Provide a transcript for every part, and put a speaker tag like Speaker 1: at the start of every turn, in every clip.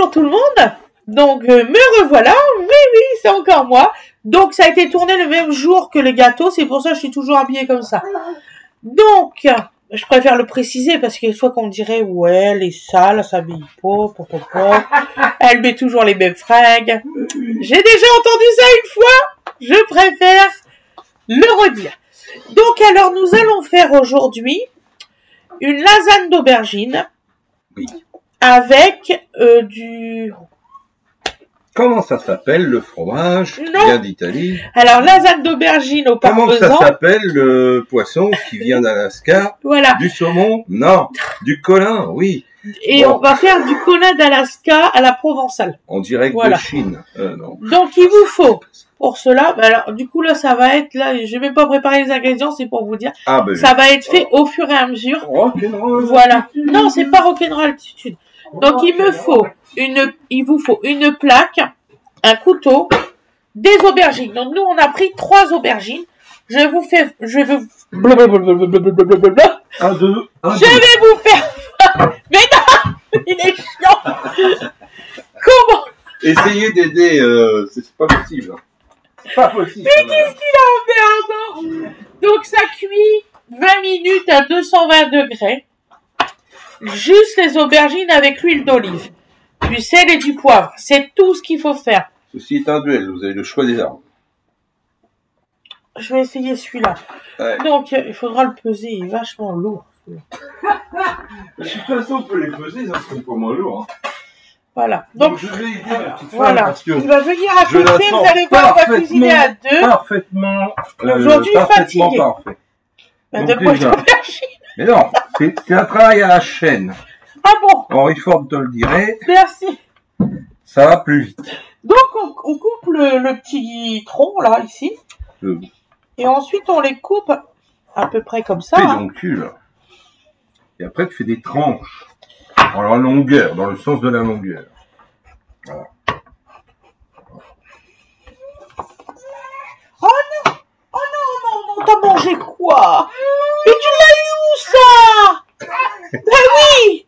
Speaker 1: Bonjour tout le monde. Donc me revoilà. Oui, c'est encore moi. Donc ça a été tourné le même jour que le gâteau. C'est pour ça que je suis toujours habillée comme ça. Donc, je préfère le préciser parce qu'il y a des fois qu'on me dirait ouais, elle est sale, elle s'habille pas. Elle met toujours les mêmes fringues. J'ai déjà entendu ça une fois. Je préfère le redire. Donc alors nous allons faire aujourd'hui une lasagne d'aubergine.
Speaker 2: Oui.
Speaker 1: Avec du...
Speaker 2: Comment ça s'appelle le fromage qui vient d'Italie?
Speaker 1: Alors, lasagne d'aubergine au parmesan.
Speaker 2: Comment ça s'appelle le poisson qui vient d'Alaska?
Speaker 1: Voilà.
Speaker 2: Du saumon? Non. Du colin? Oui.
Speaker 1: Et bon, on va faire du colin d'Alaska à la provençale.
Speaker 2: En direct de Chine. Non.
Speaker 1: Donc, il vous faut, pour cela, alors, du coup, là, ça va être, là, je vais même pas préparer les ingrédients, c'est pour vous dire.
Speaker 2: Ah, ben,
Speaker 1: ça va être fait au fur et à mesure.
Speaker 2: Rock'n'roll.
Speaker 1: Voilà. Non, c'est pas rock'n'roll altitude. Donc, il vous faut une plaque, un couteau, des aubergines. Donc, nous, on a pris 3 aubergines. Je vais vous faire... Je vais vous faire... Mais non! Il est chiant! Comment?
Speaker 2: Essayez d'aider, c'est pas possible. C'est pas possible.
Speaker 1: Mais qu'est-ce qu'il a en perdant? Donc, ça cuit 20 minutes à 220 degrés. Juste les aubergines avec l'huile d'olive, du sel et du poivre. C'est tout ce qu'il faut faire.
Speaker 2: Ceci est un duel, vous avez le choix des armes.
Speaker 1: Je vais essayer celui-là. Ouais. Donc, il faudra le peser, il est vachement lourd.
Speaker 2: De toute façon, on peut les peser, ça serait pas moins lourd. Hein.
Speaker 1: Voilà. Donc,
Speaker 2: je vais aider la petite
Speaker 1: voilà.
Speaker 2: Parce que
Speaker 1: il va venir à côté, vous allez voir, on va cuisiner à 2.
Speaker 2: Parfaitement.
Speaker 1: Aujourd'hui, fatigué.
Speaker 2: Parfait.
Speaker 1: Ben, de quoi
Speaker 2: mais non, c'est un travail à la chaîne.
Speaker 1: Ah bon?
Speaker 2: Henri Ford te le dirait.
Speaker 1: Merci.
Speaker 2: Ça va plus vite.
Speaker 1: Donc, on coupe le petit tronc, là, ici. Et ensuite, on les coupe à peu près comme ça.
Speaker 2: Pédoncule. Et après, tu fais des tranches. Dans la longueur, dans le sens de la longueur. Voilà.
Speaker 1: Oh non, t'as mangé quoi? Mais tu l'as eu où, ça? Ben oui!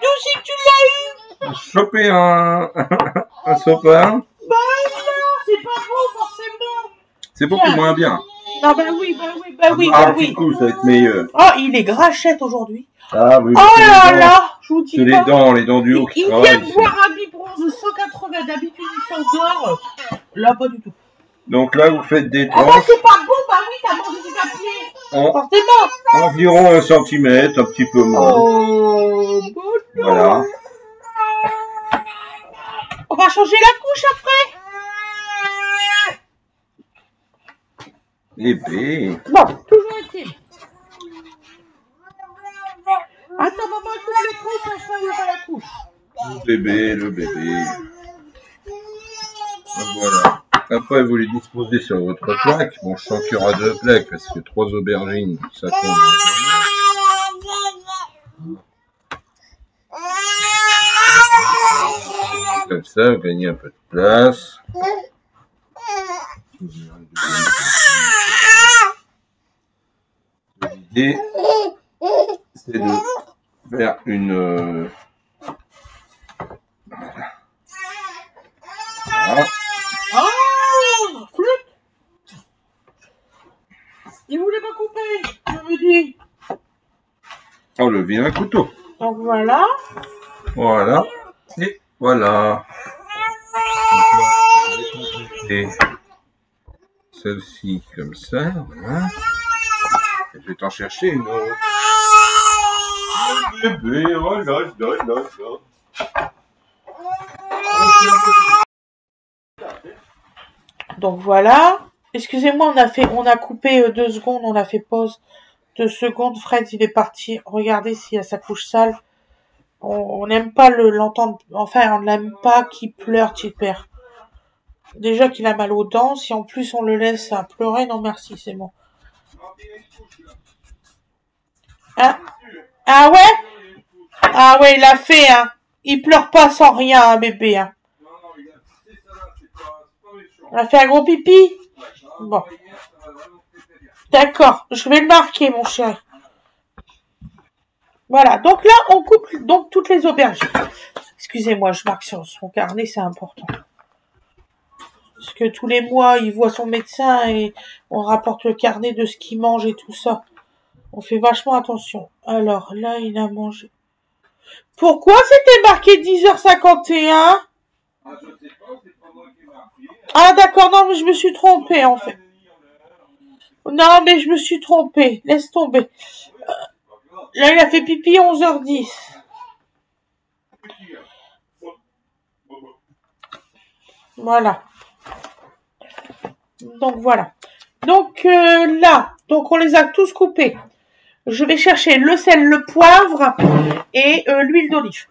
Speaker 1: D'où c'est que tu l'as eu?
Speaker 2: Choper un sopin.
Speaker 1: Ben non, c'est pas bon, forcément.
Speaker 2: C'est beaucoup moins bien.
Speaker 1: Non, ben oui.
Speaker 2: Un petit coup, ça va être meilleur.
Speaker 1: Oh, il est grachette aujourd'hui.
Speaker 2: Ah oui.
Speaker 1: Oh là là, je vous dis pas.
Speaker 2: C'est les dents du haut qui travaillent.
Speaker 1: Il vient de boire un biberon de 180, d'habitude il s'endort. Là, pas du tout.
Speaker 2: Donc là, vous faites des tranches.
Speaker 1: Oh bah c'est pas bon, bah oui, t'as mangé du papier. Forcément.
Speaker 2: Environ 1 centimètre, un petit peu moins.
Speaker 1: Oh, bon.
Speaker 2: Voilà.
Speaker 1: On va changer la couche après.
Speaker 2: Bébé.
Speaker 1: Bon, toujours est-il. Attends, maman, coupe les couches, enfin, il y aura la couche.
Speaker 2: Le bébé. Voilà. Après, vous les disposez sur votre plaque. Bon, je sens qu'il y aura 2 plaques parce que 3 aubergines, ça tombe. Comme ça, vous gagnez un peu de place. L'idée, c'est de faire une... Voilà.
Speaker 1: Oh, flûte. Il voulait pas couper, je me dis.
Speaker 2: On le vient un couteau.
Speaker 1: Donc voilà.
Speaker 2: Voilà. Et voilà. Et celle-ci comme ça. Voilà. Et je vais t'en chercher une autre. Bébé, oh là là là là.
Speaker 1: Donc voilà. Excusez-moi, on a coupé 2 secondes, on a fait pause 2 secondes. Fred, il est parti. Regardez s'il y a sa couche sale. On n'aime pas l'entendre. Enfin, on n'aime pas qu'il pleure, petit père. Déjà qu'il a mal aux dents. Si en plus on le laisse à pleurer, non merci, c'est bon. Hein? Ah ouais? Ah ouais, il a fait, hein. Il pleure pas sans rien, hein, bébé, hein. Il a fait un gros pipi? Bon. D'accord, je vais le marquer, mon cher. Voilà, donc là, on coupe donc toutes les aubergines. Excusez-moi, je marque sur son carnet, c'est important. Parce que tous les mois, il voit son médecin et on rapporte le carnet de ce qu'il mange et tout ça. On fait vachement attention. Alors, là, il a mangé. Pourquoi c'était marqué 10h51 ?
Speaker 2: Ah, je sais pas, c'est pas moi qui ai marqué.
Speaker 1: Ah, d'accord, non, mais je me suis trompée, en fait. Non, mais je me suis trompée. Laisse tomber. Là, il a fait pipi 11h10. Voilà. Donc, voilà. Donc, là, donc on les a tous coupés. Je vais chercher le sel, le poivre et l'huile d'olive.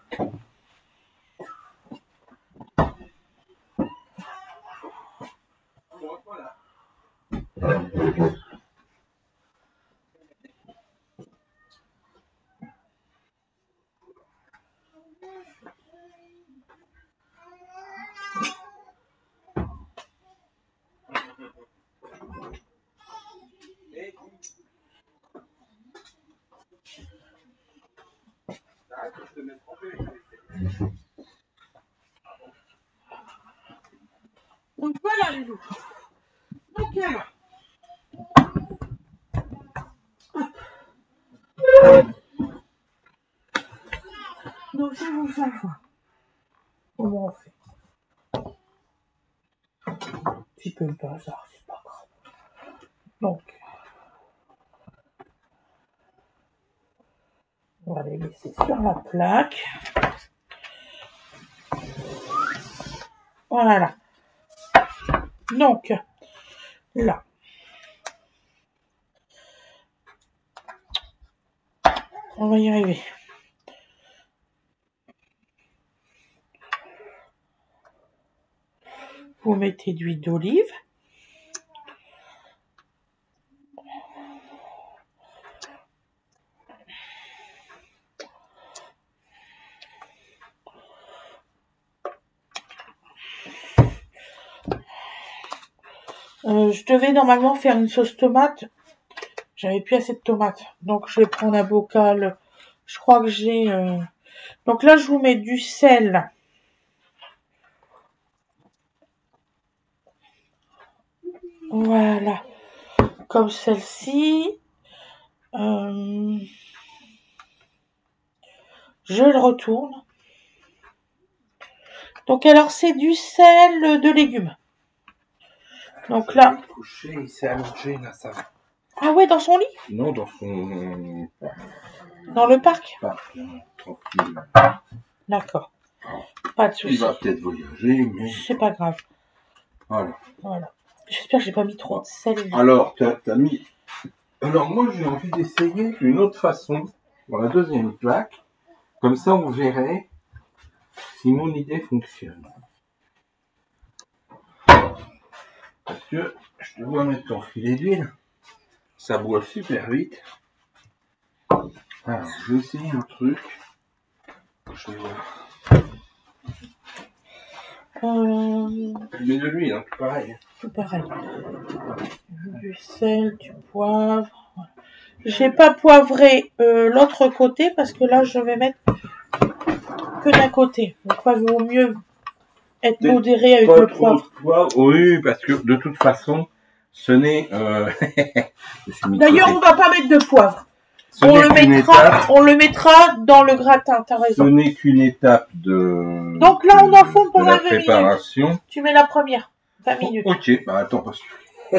Speaker 1: Donc voilà les loups. Donc alors. Donc je vous fais voir comment on fait. Un petit peu de bazar, c'est pas grave. Donc, on va les laisser sur la plaque. Voilà. Donc, là. On va y arriver. Vous mettez de l'huile d'olive. Je devais normalement faire une sauce tomate. J'avais plus assez de tomates. Donc, je vais prendre un bocal. Je crois que j'ai... Donc là, je vous mets du sel. Voilà. Comme celle-ci. Je le retourne. Donc, alors, c'est du sel de légumes. Donc là...
Speaker 2: Couché, il s'est allongé, là, ça va.
Speaker 1: Ah ouais, dans son lit?
Speaker 2: Non, dans son...
Speaker 1: Dans le parc?
Speaker 2: Tranquille.
Speaker 1: D'accord. Pas de souci.
Speaker 2: Il va peut-être voyager, mais...
Speaker 1: C'est pas grave.
Speaker 2: Voilà.
Speaker 1: Voilà. J'espère que j'ai pas mis trop de sel.
Speaker 2: Alors, t'as mis... Alors, moi, j'ai envie d'essayer une autre façon, dans la deuxième plaque. Comme ça, on verrait si mon idée fonctionne. Parce que je te vois mettre ton filet d'huile. Ça boit super vite. Alors, je vais essayer un truc. Je vais voir. Je mets de l'huile, hein, tout pareil.
Speaker 1: Tout pareil. Du sel, du poivre. Voilà. J'ai pas poivré l'autre côté parce que là, je vais mettre que d'un côté. Donc, il vaut mieux être modéré avec le poivre.
Speaker 2: Oui, parce que de toute façon, ce n'est...
Speaker 1: D'ailleurs, on va pas mettre de poivre. On le mettra dans le gratin, t'as raison.
Speaker 2: Ce n'est qu'une étape de...
Speaker 1: Donc là, on en fout pour
Speaker 2: la
Speaker 1: 20 minutes.
Speaker 2: préparation.
Speaker 1: Tu mets la première, 20 minutes.
Speaker 2: Ok, bah attends, parce que...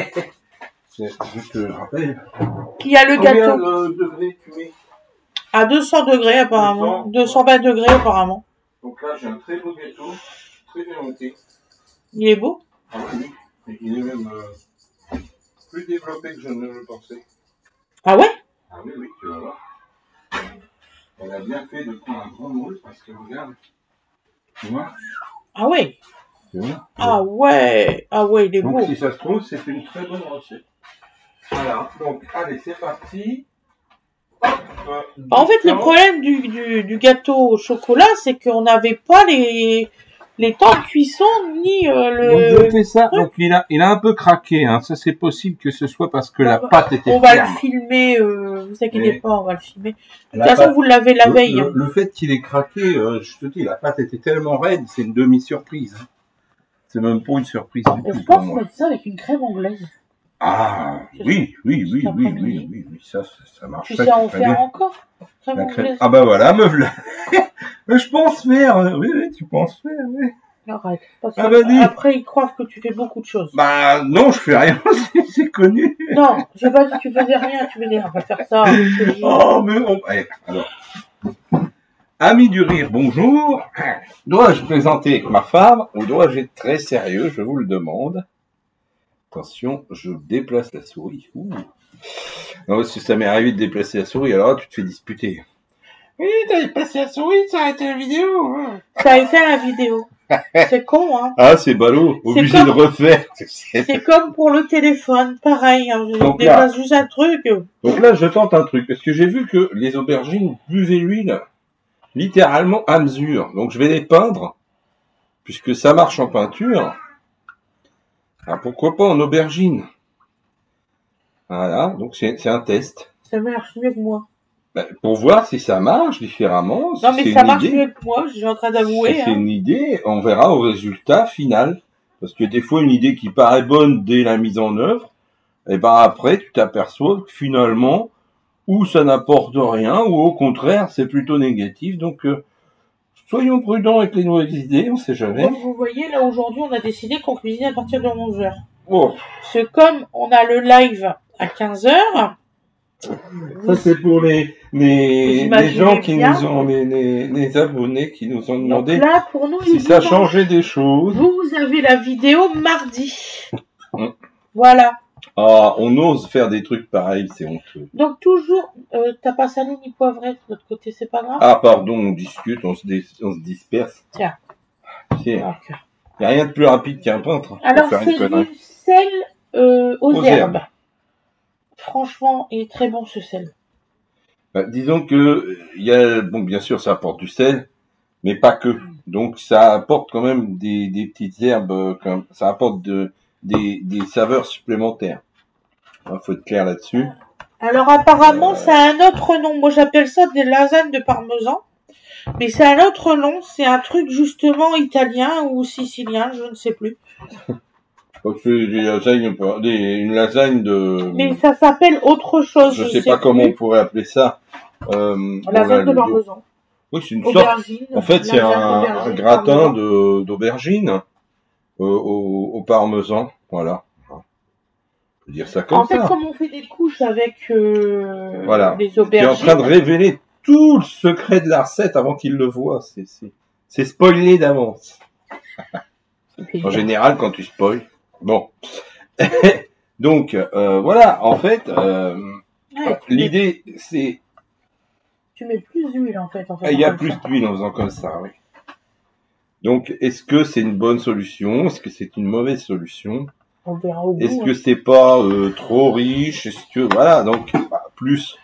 Speaker 2: je te rappelle.
Speaker 1: Qu'il y a le gâteau.
Speaker 2: Combien de degrés tu mets?
Speaker 1: À 200 degrés apparemment. 220 degrés apparemment.
Speaker 2: Donc là, j'ai un très beau gâteau, très bien monté.
Speaker 1: Il est beau?
Speaker 2: Ah oui, et il est même plus développé que je ne le pensais.
Speaker 1: Ah ouais?
Speaker 2: Ah oui, oui, tu vas voir. Elle a bien fait de prendre un grand moule parce que regarde, tu vois?
Speaker 1: Ah ouais?
Speaker 2: Tu vois?
Speaker 1: Ah ouais, ah ouais, il est
Speaker 2: donc,
Speaker 1: beau.
Speaker 2: si ça se trouve, c'est une très bonne recette. Voilà, donc allez, c'est parti.
Speaker 1: En fait, le problème du gâteau au chocolat, c'est qu'on n'avait pas les les temps de cuisson, ni
Speaker 2: Donc je fais ça, donc il a un peu craqué, hein. Ça c'est possible que ce soit parce que la pâte était
Speaker 1: on va
Speaker 2: ferme.
Speaker 1: le filmer, vous inquiétez
Speaker 2: Mais
Speaker 1: pas, on va le filmer. De toute
Speaker 2: La
Speaker 1: façon,
Speaker 2: pâte-
Speaker 1: vous l'avez la veille. Hein.
Speaker 2: Le fait qu'il ait craqué, je te dis, la pâte était tellement raide, c'est une demi-surprise. Hein. C'est même pas une surprise du
Speaker 1: Je
Speaker 2: tout pour
Speaker 1: pense
Speaker 2: moi.
Speaker 1: mettre ça avec une crème anglaise.
Speaker 2: Ah, oui, ça marche.
Speaker 1: Tu sais en
Speaker 2: très
Speaker 1: faire
Speaker 2: bien.
Speaker 1: encore crème
Speaker 2: La crème.
Speaker 1: anglaise.
Speaker 2: Ah bah voilà, me voilà. Je pense faire, oui, tu penses faire, oui.
Speaker 1: Arrête. Parce que
Speaker 2: Ah bah dis.
Speaker 1: après, ils croient que tu fais beaucoup de choses.
Speaker 2: Bah non, je fais rien, c'est connu.
Speaker 1: Non, j'ai pas dit que tu faisais rien, tu me dis, on va faire ça.
Speaker 2: Oh, mais on... Allez, alors. Amis du rire, bonjour. Dois-je plaisanter avec ma femme ou dois-je être très sérieux, je vous le demande. Attention, je déplace la souris. Ouh. Non, parce que ça m'est arrivé de déplacer la souris, alors là, tu te fais disputer. Oui, t'as déplacé la souris, ça a été la vidéo.
Speaker 1: Ça a été la vidéo. C'est con, hein.
Speaker 2: Ah, c'est ballot, obligé
Speaker 1: comme...
Speaker 2: de refaire.
Speaker 1: C'est comme pour le téléphone, pareil. Hein. Je
Speaker 2: Donc
Speaker 1: déplace juste un truc.
Speaker 2: Donc là, je tente un truc, parce que j'ai vu que les aubergines buvaient l'huile littéralement à mesure. Donc je vais les peindre, puisque ça marche en peinture. Alors pourquoi pas en aubergine? Voilà, donc c'est un test.
Speaker 1: Ça marche mieux que moi.
Speaker 2: Ben, pour voir si ça marche différemment. Si
Speaker 1: non, mais ça marche mieux que moi, je suis en train d'avouer.
Speaker 2: Si c'est une idée, on verra au résultat final. Parce que des fois, une idée qui paraît bonne dès la mise en œuvre, et ben après, tu t'aperçois que finalement, ou ça n'apporte rien, ou au contraire, c'est plutôt négatif. Donc, soyons prudents avec les nouvelles idées, on sait jamais.
Speaker 1: Comme vous voyez, là, aujourd'hui, on a décidé qu'on cuisine à partir de 11h.
Speaker 2: Oh.
Speaker 1: C'est comme on a le live à 15h.
Speaker 2: Ça, c'est pour les gens qui nous ont, les abonnés qui nous ont demandé.
Speaker 1: Donc là, pour nous,
Speaker 2: si ça changeait des choses.
Speaker 1: Vous avez la vidéo mardi. Voilà.
Speaker 2: Ah, on ose faire des trucs pareils, c'est honteux.
Speaker 1: Donc toujours, t'as pas salé ni poivré de l'autre côté, c'est pas grave.
Speaker 2: Ah, pardon, on discute, on se disperse.
Speaker 1: Tiens.
Speaker 2: Il n'y a rien de plus rapide qu'un peintre.
Speaker 1: Alors, c'est du sel aux herbes. Franchement, il est très bon ce sel.
Speaker 2: Bah, disons que il y a, bon, bien sûr, ça apporte du sel, mais pas que. Donc, ça apporte quand même des petites herbes, ça apporte des saveurs supplémentaires. Il faut être clair là-dessus.
Speaker 1: Alors, apparemment, ça a un autre nom. Moi, j'appelle ça des lasagnes de parmesan. Mais c'est un autre nom. C'est un truc justement italien ou sicilien, je ne sais plus.
Speaker 2: C'est une lasagne de...
Speaker 1: Mais ça s'appelle autre chose.
Speaker 2: Je sais pas comment on pourrait appeler ça.
Speaker 1: Lasagne de parmesan.
Speaker 2: Oui, c'est une sorte. En fait, c'est un gratin d'aubergine au parmesan. Voilà. On peut dire ça comme ça.
Speaker 1: En fait, comme on fait des couches avec
Speaker 2: voilà.
Speaker 1: les aubergines.
Speaker 2: Tu es en train de révéler tout le secret de la recette avant qu'il le voit. C'est spoilé d'avance. En général, quand tu spoil. Bon. Donc, voilà. En fait, l'idée, c'est...
Speaker 1: Tu mets plus d'huile, en fait.
Speaker 2: Il y a plus d'huile en faisant comme ça, oui. Donc, est-ce que c'est une bonne solution? Est-ce que c'est une mauvaise solution?
Speaker 1: On verra au bout.
Speaker 2: Est-ce que c'est pas trop riche? Est-ce que... Voilà, donc, plus...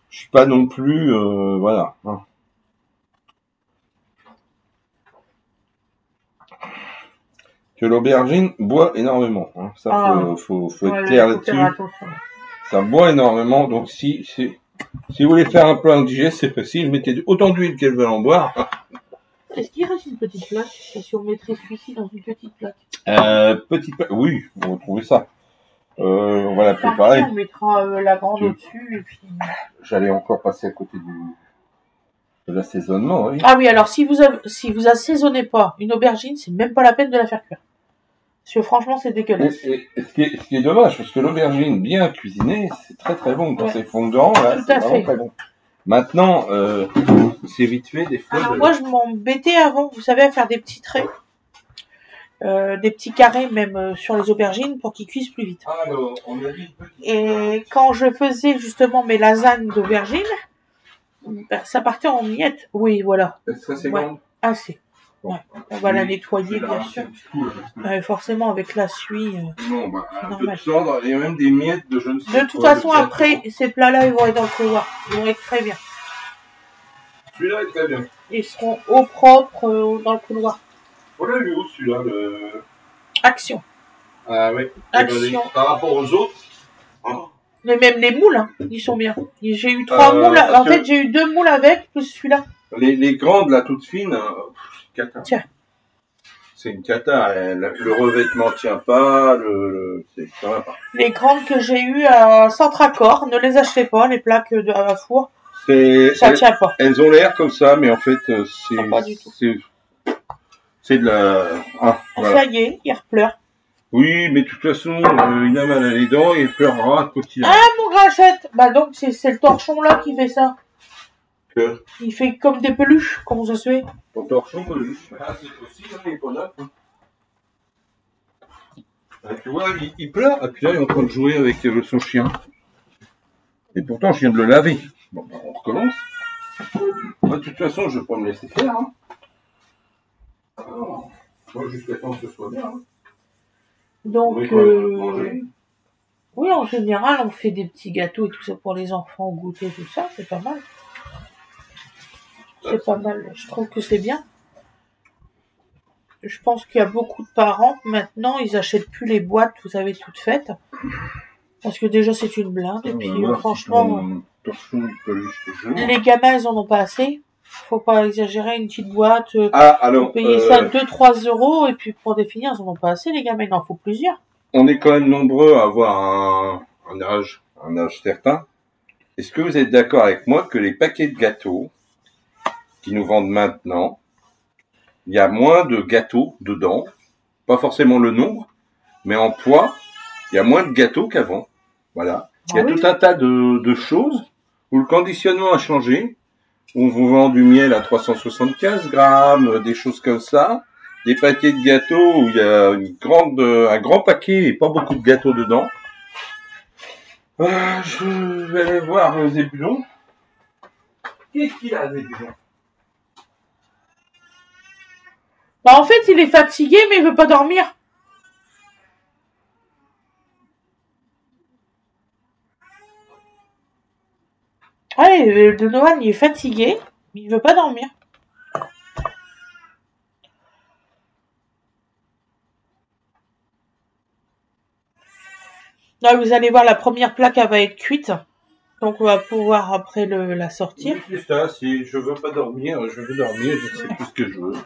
Speaker 2: Je suis pas non plus... voilà. Hein. Que l'aubergine boit énormément. Hein. Ça, faut être clair là-dessus. Ça boit énormément, donc si vous voulez faire un plat indigeste, c'est facile, mettez autant d'huile qu'elles veulent en boire.
Speaker 1: Est-ce qu'il reste une petite plaque? Et si on mettrait celui-ci dans une petite plaque?
Speaker 2: Petite plaque, oui, vous retrouvez ça. On va la préparer.
Speaker 1: On mettra la grande au-dessus. Et puis...
Speaker 2: J'allais encore passer à côté de l'assaisonnement, oui.
Speaker 1: Ah oui, alors si vous assaisonnez pas une aubergine, c'est même pas la peine de la faire cuire. Parce que franchement, c'est dégueulasse.
Speaker 2: Ce qui est dommage, parce que l'aubergine bien cuisinée, c'est très très bon. Quand c'est fondant, là, c'est vraiment très bon. Maintenant, c'est vite fait, des fois.
Speaker 1: Alors moi, je m'embêtais avant, vous savez, à faire des petits traits. Des petits carrés même sur les aubergines pour qu'ils cuisent plus vite.
Speaker 2: Alors, on a dit
Speaker 1: et quand je faisais justement mes lasagnes d'aubergines, ça partait en miettes. Oui, voilà.
Speaker 2: Est-ce que c'est bon?
Speaker 1: Assez. Bon. Ouais. On va la nettoyer, bien sûr. Forcément, avec la suie.
Speaker 2: Non, un peu de cendre, il y a même des miettes de je ne sais
Speaker 1: quoi. De toute façon, après, ces plats-là, ils vont être dans le couloir. Ils vont être très bien.
Speaker 2: Celui-là est très bien.
Speaker 1: Ils seront au propre dans le couloir.
Speaker 2: On l'a vu où celui-là le...
Speaker 1: Action.
Speaker 2: Ah oui.
Speaker 1: Action.
Speaker 2: Par rapport aux autres. Oh.
Speaker 1: Mais même les moules, hein, ils sont bien. J'ai eu 3 moules. En fait, j'ai eu 2 moules avec, plus celui-là.
Speaker 2: Les grandes, là, toutes fines, cata.
Speaker 1: Tiens.
Speaker 2: C'est une cata. Le revêtement tient pas. C'est quand même pas.
Speaker 1: Les grandes que j'ai eues à Centracor, ne les achetez pas, les plaques à four. Ça tient pas.
Speaker 2: Elles ont l'air comme ça, mais en fait,
Speaker 1: Pas du tout.
Speaker 2: C'est de la... Ah,
Speaker 1: voilà. Ça y est, il repleure.
Speaker 2: Oui, mais de toute façon, il a mal à les dents et il pleurera quand il a...
Speaker 1: Ah, mon grinchette. Bah donc, c'est le torchon là qui fait ça.
Speaker 2: Que?
Speaker 1: Il fait comme des peluches, comment ça se fait?
Speaker 2: Ton torchon, peluche. Ah, c'est possible, il est pas neuf. Hein. Ah, tu vois, il pleure, et puis là, il est en train de jouer avec son chien. Et pourtant, je viens de le laver. Bon, bah, on recommence. Moi, de toute façon, je vais pas me laisser faire. Hein. Alors, moi, jusqu'à temps que ce soit bien. Hein.
Speaker 1: Donc, oui, en général, on fait des petits gâteaux et tout ça pour les enfants, goûter, tout ça, c'est pas mal. C'est pas mal, je trouve que c'est bien. Je pense qu'il y a beaucoup de parents, maintenant, ils achètent plus les boîtes, vous savez, toutes faites. Parce que déjà, c'est une blinde, et puis franchement, les gamins, ils en ont pas assez. Faut pas exagérer, une petite boîte,
Speaker 2: alors,
Speaker 1: payer ça 2-3 euros, et puis pour définir, ils en ont pas assez, les gamins, il en faut plusieurs.
Speaker 2: On est quand même nombreux à avoir un âge certain. Est-ce que vous êtes d'accord avec moi que les paquets de gâteaux qui nous vendent maintenant, il y a moins de gâteaux dedans, pas forcément le nombre, mais en poids, il y a moins de gâteaux qu'avant. Voilà. Il y a tout un tas de choses où le conditionnement a changé. On vous vend du miel à 375 grammes, des choses comme ça. Des paquets de gâteaux où il y a un grand paquet et pas beaucoup de gâteaux dedans. Je vais aller voir Zébulon. Qu'est-ce qu'il a, Zébulon?
Speaker 1: Bah, en fait, il est fatigué, mais il veut pas dormir. Ouais, Donovan, il est fatigué, mais il veut pas dormir. Là, vous allez voir, la première plaque, elle va être cuite. Donc, on va pouvoir après la sortir.
Speaker 2: Oui, c'est ça, si je veux pas dormir, je veux dormir, je sais plus ce que je veux.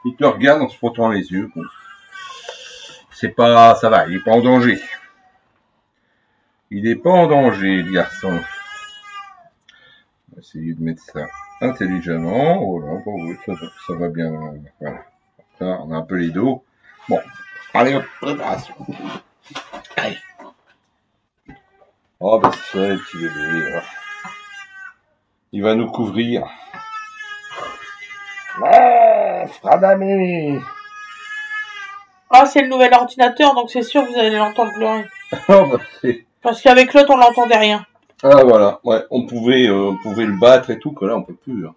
Speaker 2: Il te regarde en se frottant les yeux. Bon. C'est pas, ça va, il est pas en danger. Il est pas en danger, le garçon. On va essayer de mettre ça intelligemment. Voilà, bon, ça va bien. Voilà. Là, on a un peu les dos. Bon, allez hop, préparation. Allez. Oh, bah c'est ça, le petit bébé. Il va nous couvrir. Ah, Fradamé.
Speaker 1: Ah, c'est le nouvel ordinateur, donc c'est sûr que vous allez l'entendre pleurer.
Speaker 2: Oh, bah,
Speaker 1: parce qu'avec l'autre, on l'entendait rien.
Speaker 2: Ah, voilà. Ouais, on pouvait le battre et tout, que là, on peut plus. Hein,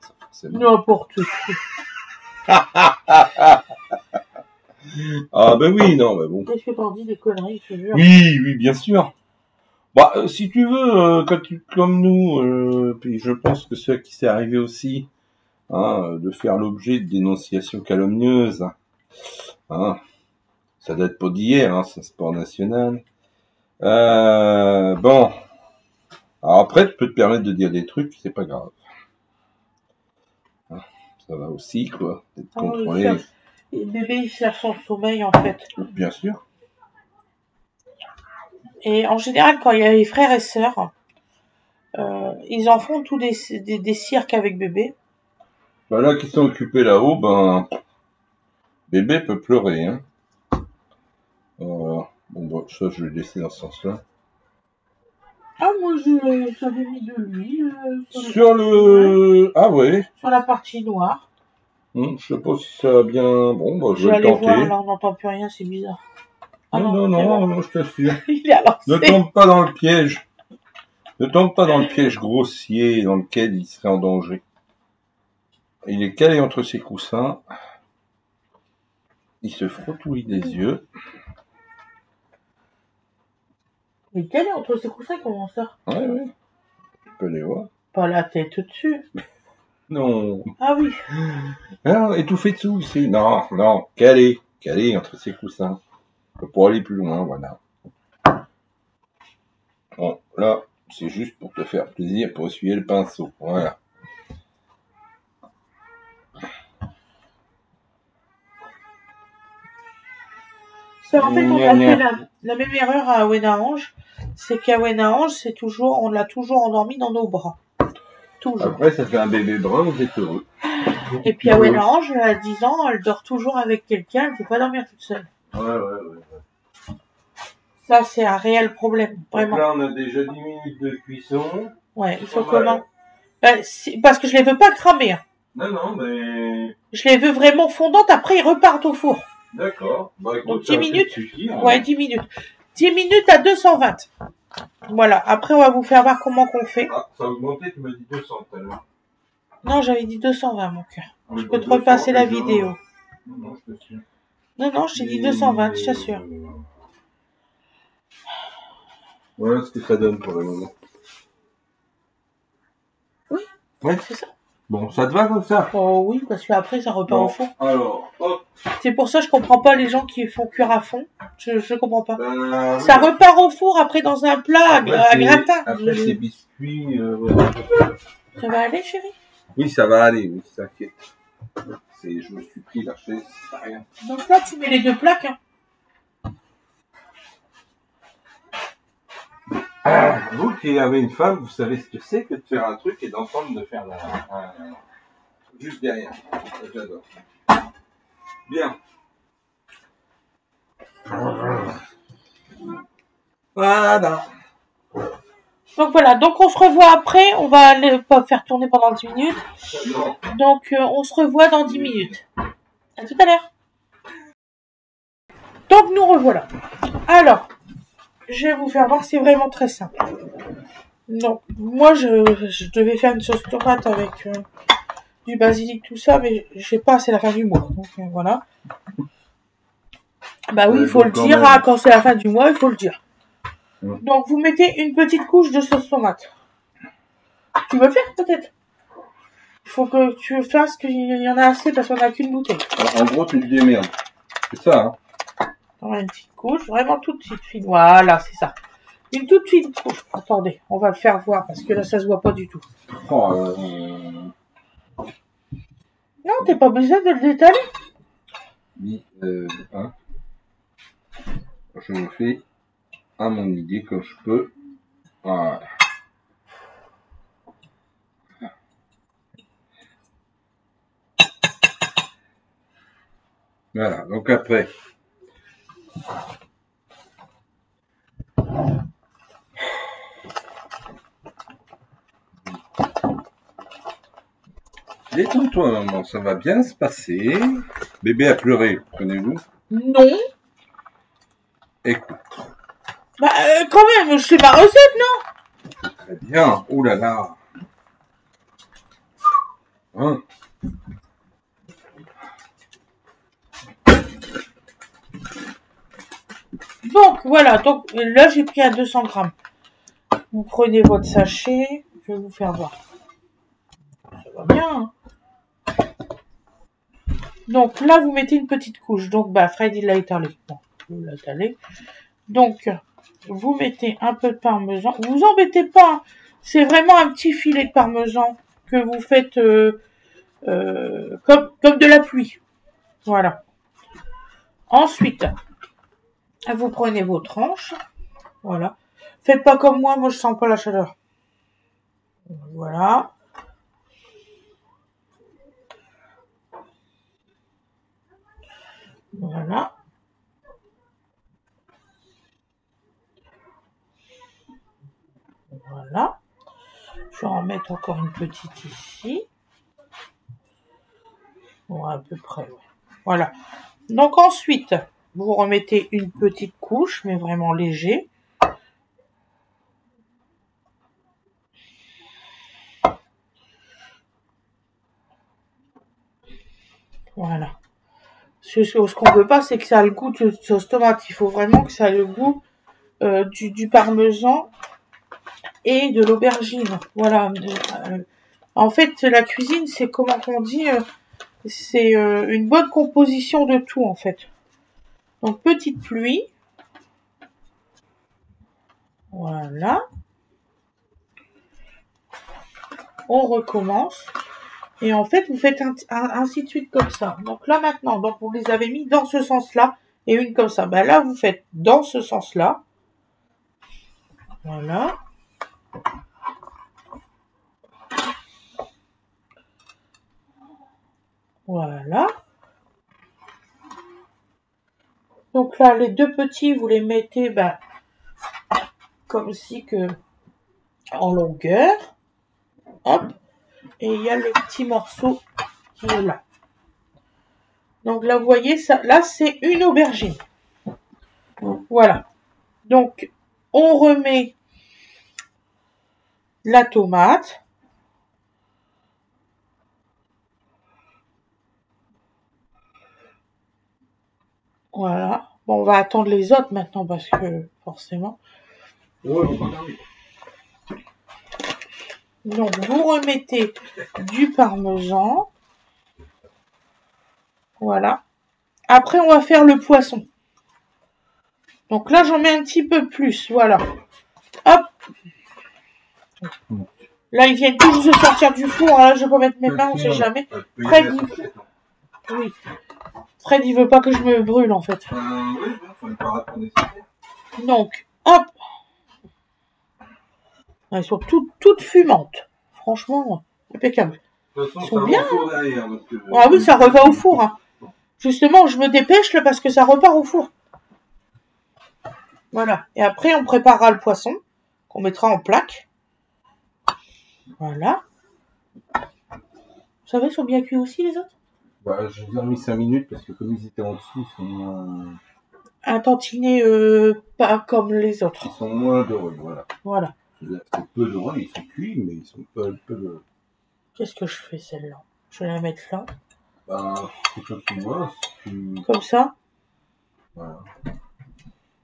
Speaker 1: n'importe quoi.
Speaker 2: Ah, ben oui, non, mais bon.
Speaker 1: Qu'est-ce que t'en dis des conneries, je te jure.
Speaker 2: Oui, bien sûr. Bah, si tu veux, comme nous, puis je pense que ceux qui s'est arrivé aussi, hein, de faire l'objet de dénonciations calomnieuses, hein, ça date pas d'hier, hein, c'est un sport national. Bon. Alors après, tu peux te permettre de dire des trucs, c'est pas grave. Ça va aussi, quoi, d'être contrôlé.
Speaker 1: Le bébé, il cherche son sommeil, en fait.
Speaker 2: Bien sûr.
Speaker 1: Et en général, quand il y a les frères et sœurs, ils en font tous des cirques avec bébé.
Speaker 2: Bah là, qui sont occupés là-haut, ben, bébé peut pleurer, hein. Bon, bah, ça, je vais laisser dans ce sens-là.
Speaker 1: Ah, moi, j'avais mis de l'huile.
Speaker 2: Sur le... Ah ouais.
Speaker 1: Sur la partie noire.
Speaker 2: Je sais pas si ça va bien... Bon, bah, je vais le tenter.
Speaker 1: Voir, là, on n'entend plus rien, c'est bizarre.
Speaker 2: Ah non, je t'assure.
Speaker 1: Il est lancé.
Speaker 2: Ne tombe pas dans le piège. Ne tombe pas dans le piège grossier dans lequel il serait en danger. Il est calé entre ses coussins. Il se frottouille des yeux.
Speaker 1: Mais calé entre ses coussins, comment ça?
Speaker 2: Ouais. Tu peux les voir.
Speaker 1: Pas la tête dessus.
Speaker 2: Non.
Speaker 1: Ah oui.
Speaker 2: Ah, étouffé dessous, ici. Non, non, calé entre ces coussins. Pour aller plus loin, voilà. Bon, là, c'est juste pour te faire plaisir, pour essuyer le pinceau, voilà.
Speaker 1: Ça, en fait, on a fait la même erreur à Wenange. C'est qu'à Wenange, on l'a toujours endormi dans nos bras. Toujours.
Speaker 2: Après, ça fait un bébé brun, vous êtes heureux.
Speaker 1: Et puis à Wenange, elle a 10 ans, elle dort toujours avec quelqu'un, elle ne peut pas dormir toute seule.
Speaker 2: Ouais.
Speaker 1: Ça, c'est un réel problème, vraiment.
Speaker 2: Donc là, on a déjà 10 minutes de cuisson.
Speaker 1: Ouais, il faut comment parce que je les veux pas cramer. Hein.
Speaker 2: Non, mais...
Speaker 1: Je les veux vraiment fondantes, après ils repartent au four.
Speaker 2: D'accord. Bah, écoute,
Speaker 1: donc 10 minutes.
Speaker 2: Suffire,
Speaker 1: ouais, 10 minutes. 10 minutes à 220. Voilà, après on va vous faire voir comment qu'on fait.
Speaker 2: Ah, ça a augmenté, tu m'as dit 200 tout à l'heure.
Speaker 1: Non, j'avais dit 220, mon cœur. Je peux te repasser la vidéo.
Speaker 2: Non, je t'assure.
Speaker 1: Non, je t'ai dit 220, je t'assure.
Speaker 2: Voilà ce que ça donne pour le moment.
Speaker 1: Oui,
Speaker 2: ouais.
Speaker 1: C'est ça.
Speaker 2: Bon, ça te va comme ça?
Speaker 1: Oh oui, parce qu'après ça repart au fond.
Speaker 2: Alors, hop.
Speaker 1: C'est pour ça que je comprends pas les gens qui font cuire à fond. Je comprends pas.
Speaker 2: Oui.
Speaker 1: Ça repart au four après dans un plat à gratin.
Speaker 2: Après ces biscuits...
Speaker 1: Ça va aller, chérie?
Speaker 2: Oui, ça va aller, oui, t'inquiète. Je me suis pris la chaise, c'est rien.
Speaker 1: Donc là, tu mets les deux plaques. Hein.
Speaker 2: Vous qui avez une femme, vous savez ce que c'est que de faire un truc et d'entendre de faire juste derrière. J'adore. Bien. Voilà.
Speaker 1: Donc voilà, donc on se revoit après. On va aller pas faire tourner pendant 10 minutes. Donc on se revoit dans 10 minutes. À tout à l'heure. Donc nous revoilà. Alors, je vais vous faire voir, c'est vraiment très simple. Donc, moi je devais faire une sauce tomate avec du basilic, tout ça, mais je sais pas, c'est la fin du mois. Donc voilà. Bah oui, il faut le dire, hein, quand c'est la fin du mois, il faut le dire. Donc vous mettez une petite couche de sauce tomate. Tu veux le faire peut-être? Il faut que tu fasses qu'il y en a assez parce qu'on n'a qu'une bouteille.
Speaker 2: En gros, tu te démerdes. C'est ça, hein?
Speaker 1: On a une petite couche, vraiment toute petite fine. Voilà, c'est ça. Une toute fine couche. Attendez, on va le faire voir parce que là, ça se voit pas du tout.
Speaker 2: Oh,
Speaker 1: Non, t'es pas obligé de le détaler.
Speaker 2: Oui, hein. Je le fais à mon idée comme je peux. Voilà. Voilà, donc après. Détends-toi, maman, ça va bien se passer. Bébé a pleuré, prenez-vous?
Speaker 1: Non.
Speaker 2: Écoute.
Speaker 1: Bah, quand même, je sais ma recette, non?
Speaker 2: Très bien. Oh là là. Hein?
Speaker 1: Donc, voilà. Donc, là, j'ai pris à 200 grammes. Vous prenez votre sachet. Je vais vous faire voir. Ça va bien, hein. Donc, là, vous mettez une petite couche. Donc, bah, Fred, il l'a étalé. Bon, il l'a étalé. Donc, vous mettez un peu de parmesan. Vous embêtez pas. Hein. C'est vraiment un petit filet de parmesan que vous faites comme de la pluie. Voilà. Ensuite, vous prenez vos tranches. Voilà. Faites pas comme moi je sens pas la chaleur. Voilà. Voilà. Voilà. Je vais en mettre encore une petite ici. Bon, à peu près, ouais. Voilà. Donc ensuite, vous remettez une petite couche, mais vraiment léger. Voilà. Ce qu'on veut pas, c'est que ça a le goût de sauce tomate. Il faut vraiment que ça ait le goût du parmesan et de l'aubergine. Voilà. En fait, la cuisine, c'est comment on dit, c'est une bonne composition de tout, en fait. Donc, petite pluie. Voilà. On recommence. Et en fait, vous faites ainsi de suite comme ça. Donc là, maintenant, donc vous les avez mis dans ce sens-là. Et une comme ça. Ben là, vous faites dans ce sens-là. Voilà. Voilà. Donc là, les deux petits, vous les mettez ben, comme si que en longueur. Hop. Et il y a le petit morceau qui est là. Donc là, vous voyez, ça, là, c'est une aubergine. Voilà. Donc, on remet la tomate. Voilà. Bon, on va attendre les autres maintenant parce que, forcément. Donc, vous remettez du parmesan. Voilà. Après, on va faire le poisson. Donc là, j'en mets un petit peu plus. Voilà. Hop. Là, ils viennent tous de sortir du four. Là, je vais pas mettre mes mains, on sait jamais. Fred, oui. Fred, il veut pas que je me brûle, en fait. Donc, hop. Elles sont toutes fumantes. Franchement, impeccable.
Speaker 2: De toute façon,
Speaker 1: Ils sont
Speaker 2: ça
Speaker 1: bien.
Speaker 2: va au four derrière, donc,
Speaker 1: Ah oui, ça revient au four. Hein. Justement, je me dépêche là parce que ça repart au four. Voilà. Et après, on préparera le poisson qu'on mettra en plaque. Voilà. Vous savez, ils sont bien cuits aussi, les autres?
Speaker 2: Bah, je vous ai mis 5 minutes parce que comme ils étaient en dessous, ils sont moins...
Speaker 1: Un tantinet pas comme les autres.
Speaker 2: Ils sont moins dorés, voilà.
Speaker 1: Voilà.
Speaker 2: C'est peu dorés, ils sont cuits, mais ils sont peu dorés.
Speaker 1: Qu'est-ce que je fais, celle-là? Je vais la mettre là.
Speaker 2: Bah, c'est comme tu vois,
Speaker 1: Comme ça.
Speaker 2: Voilà.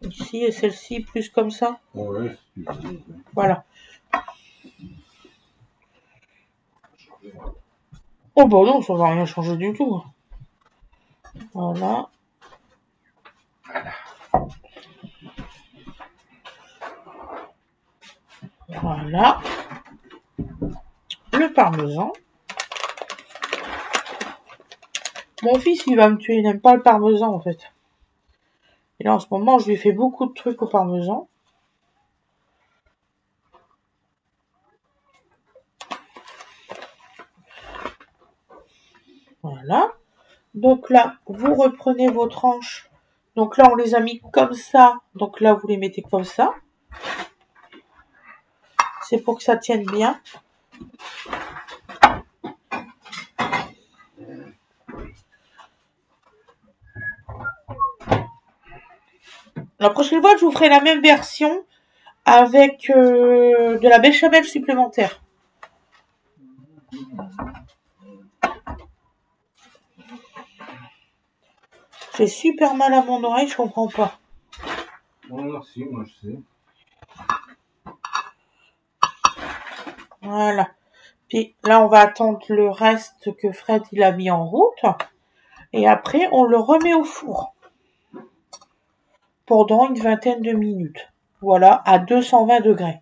Speaker 1: Ici, et celle-ci, plus comme ça.
Speaker 2: Ouais, c'est
Speaker 1: Voilà. Oh bah non, ça va rien changer du tout. Voilà. Voilà. Le parmesan. Mon fils, il va me tuer. Il n'aime pas le parmesan, en fait. Et là, en ce moment, je lui fais beaucoup de trucs au parmesan. Voilà. Donc là, vous reprenez vos tranches. Donc là, on les a mis comme ça. Donc là, vous les mettez comme ça. C'est pour que ça tienne bien. La prochaine fois, je vous ferai la même version avec de la béchamel supplémentaire. J'ai super mal à mon oreille, je comprends pas.
Speaker 2: Non, merci, moi je sais.
Speaker 1: Voilà. Puis là, on va attendre le reste que Fred il a mis en route. Et après, on le remet au four. Pendant une vingtaine de minutes. Voilà, à 220 degrés.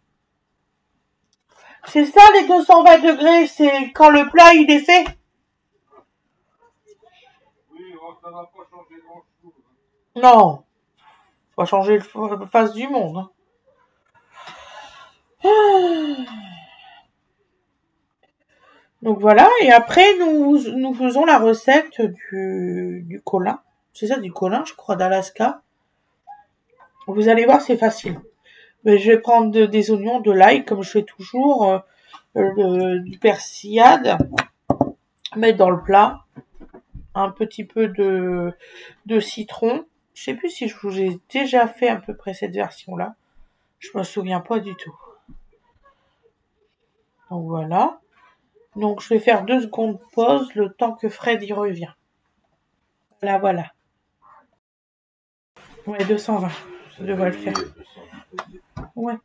Speaker 1: C'est ça les 220 degrés, c'est quand le plat il est fait?
Speaker 2: Oui, ça va pas changer grand-chose.
Speaker 1: Non. Ça va changer le face du monde. Donc voilà, et après nous faisons la recette du colin. C'est ça, du colin, je crois, d'Alaska. Vous allez voir, c'est facile. Mais je vais prendre des oignons, de l'ail, comme je fais toujours, du persillade, mettre dans le plat, un petit peu de citron. Je sais plus si je vous ai déjà fait à peu près cette version-là. Je me souviens pas du tout. Donc voilà. Donc je vais faire 2 secondes pause, le temps que Fred y revient. Voilà, voilà. Ouais, 220. Ça devrait le faire. Ouais.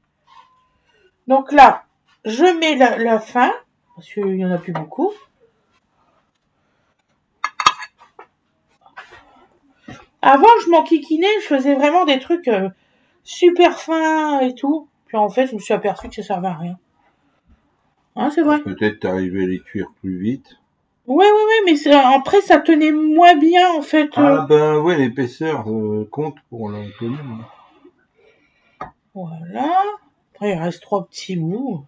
Speaker 1: Donc là, je mets la fin. Parce qu'il n'y en a plus beaucoup. Avant, je m'enquiquinais, je faisais vraiment des trucs super fins et tout. Puis en fait, je me suis aperçu que ça servait à rien. Hein, c'est vrai.
Speaker 2: Peut-être t'arrivais à les cuire plus vite.
Speaker 1: Ouais, mais après, ça tenait moins bien, en fait.
Speaker 2: Ah ben ouais, l'épaisseur compte pour la tenue.
Speaker 1: Voilà. Après, il reste 3 petits bouts.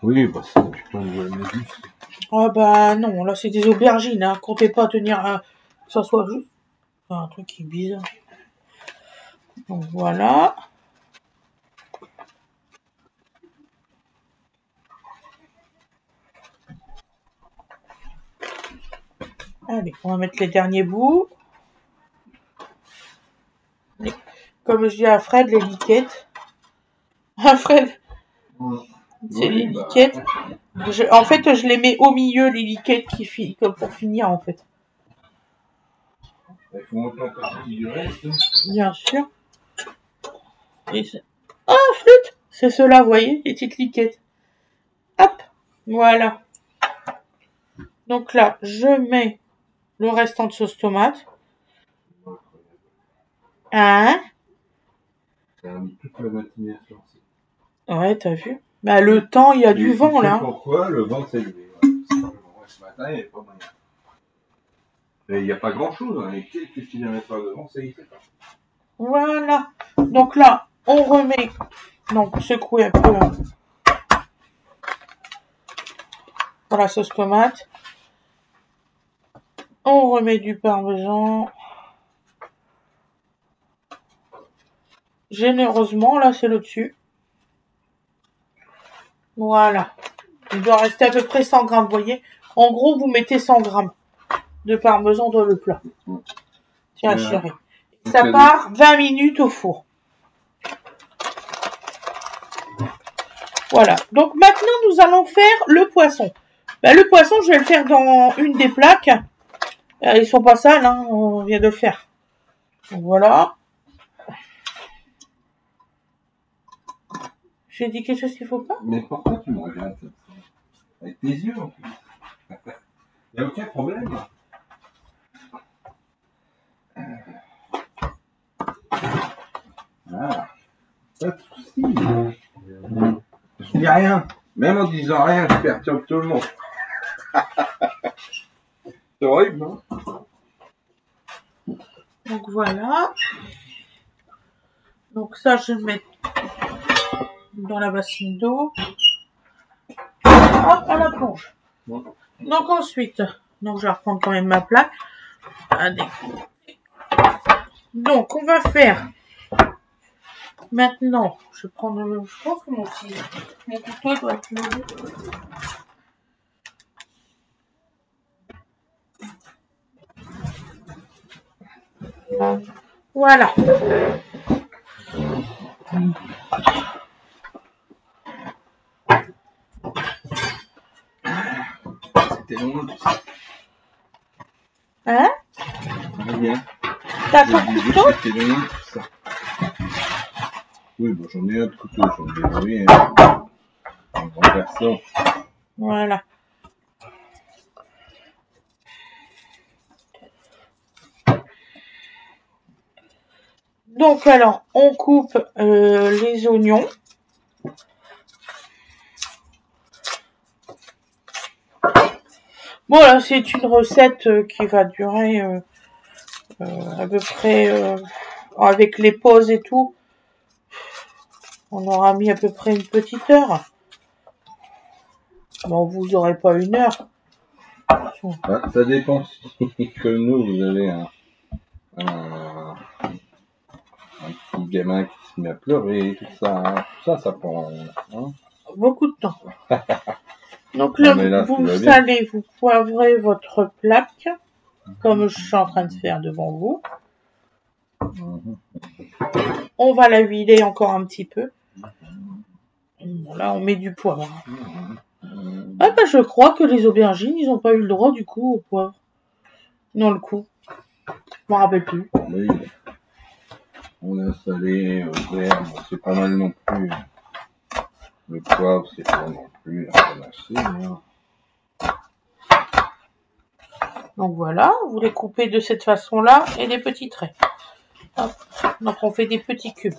Speaker 2: Oui, bah ça, tu peux en juste.
Speaker 1: Ah bah non, là, c'est des aubergines, hein. Comptez pas tenir que ça soit juste un truc qui est bizarre. Donc voilà. Allez, on va mettre les derniers bouts. Comme je dis à Fred, les liquettes. Ah Fred, c'est les liquettes. En fait, je les mets au milieu, les liquettes comme pour finir, en fait.
Speaker 2: Il faut monter en partie du reste.
Speaker 1: Bien sûr. Oh, flûte! C'est ceux-là, vous voyez, les petites liquettes. Hop, voilà. Donc là, je mets le restant de sauce tomate. Hein?
Speaker 2: Ça a mis toute la matinée à sortir.
Speaker 1: Ouais, t'as vu? Bah, le temps, il y a du vent, là.
Speaker 2: Pourquoi le vent s'est levé? Ce matin, il n'y avait pas moyen. Et il n'y a pas grand-chose, hein. Les quelques kilomètres de vent, ça y fait pas.
Speaker 1: Voilà. Donc là, on remet, donc secouer un peu pour la sauce tomate. On remet du parmesan. Généreusement, là, c'est le dessus. Voilà. Il doit rester à peu près 100 grammes, vous voyez. En gros, vous mettez 100 grammes de parmesan dans le plat. Tiens, chérie. Ça part 20 minutes au four. Voilà. Donc maintenant, nous allons faire le poisson. Ben, le poisson, je vais le faire dans une des plaques. Ils sont pas sales, hein, on vient de le faire. Donc, voilà. J'ai dit quelque chose qu'il faut pas?
Speaker 2: Mais pourquoi tu me regardes comme ça? Avec tes yeux en plus. Il n'y a aucun problème. Ah, pas de soucis. Je dis rien. Même en disant rien, je perturbe tout le monde. C'est horrible, hein?
Speaker 1: Donc voilà. Donc ça, je vais le mettre dans la bassine d'eau. Hop, à la plonge. Donc ensuite, donc je vais reprendre quand même ma plaque. Allez. Donc on va faire maintenant. Je vais prendre, je pense que mon couteau doit être levé. Voilà.
Speaker 2: C'était long tout ça.
Speaker 1: Hein?
Speaker 2: Rien.
Speaker 1: T'as ton couteau?
Speaker 2: C'était long tout ça. Oui, bon, j'en ai un de couteau, j'en ai débrouillé. Un grand garçon.
Speaker 1: Voilà. Donc alors, on coupe les oignons. Bon là, c'est une recette qui va durer à peu près, avec les pauses et tout, on aura mis à peu près une petite heure. Bon, vous n'aurez pas une heure.
Speaker 2: Ah, ça dépend si comme nous, vous avez un petit gamin qui se met à pleurer, tout ça. Hein. Tout ça prend
Speaker 1: beaucoup de temps. Donc là, vous salez, vous poivrez votre plaque, comme je suis en train de faire devant vous. On va la huiler encore un petit peu. Là, on met du poivre. Ah bah, je crois que les aubergines, ils n'ont pas eu le droit du coup au poivre. Non, le coup. Je m'en rappelle plus.
Speaker 2: Oui. On a salé, vert, c'est pas mal non plus. Le poivre, c'est pas non plus un panacée. Hein.
Speaker 1: Donc voilà, vous les coupez de cette façon-là et des petits traits. Hop. Donc on fait des petits cubes.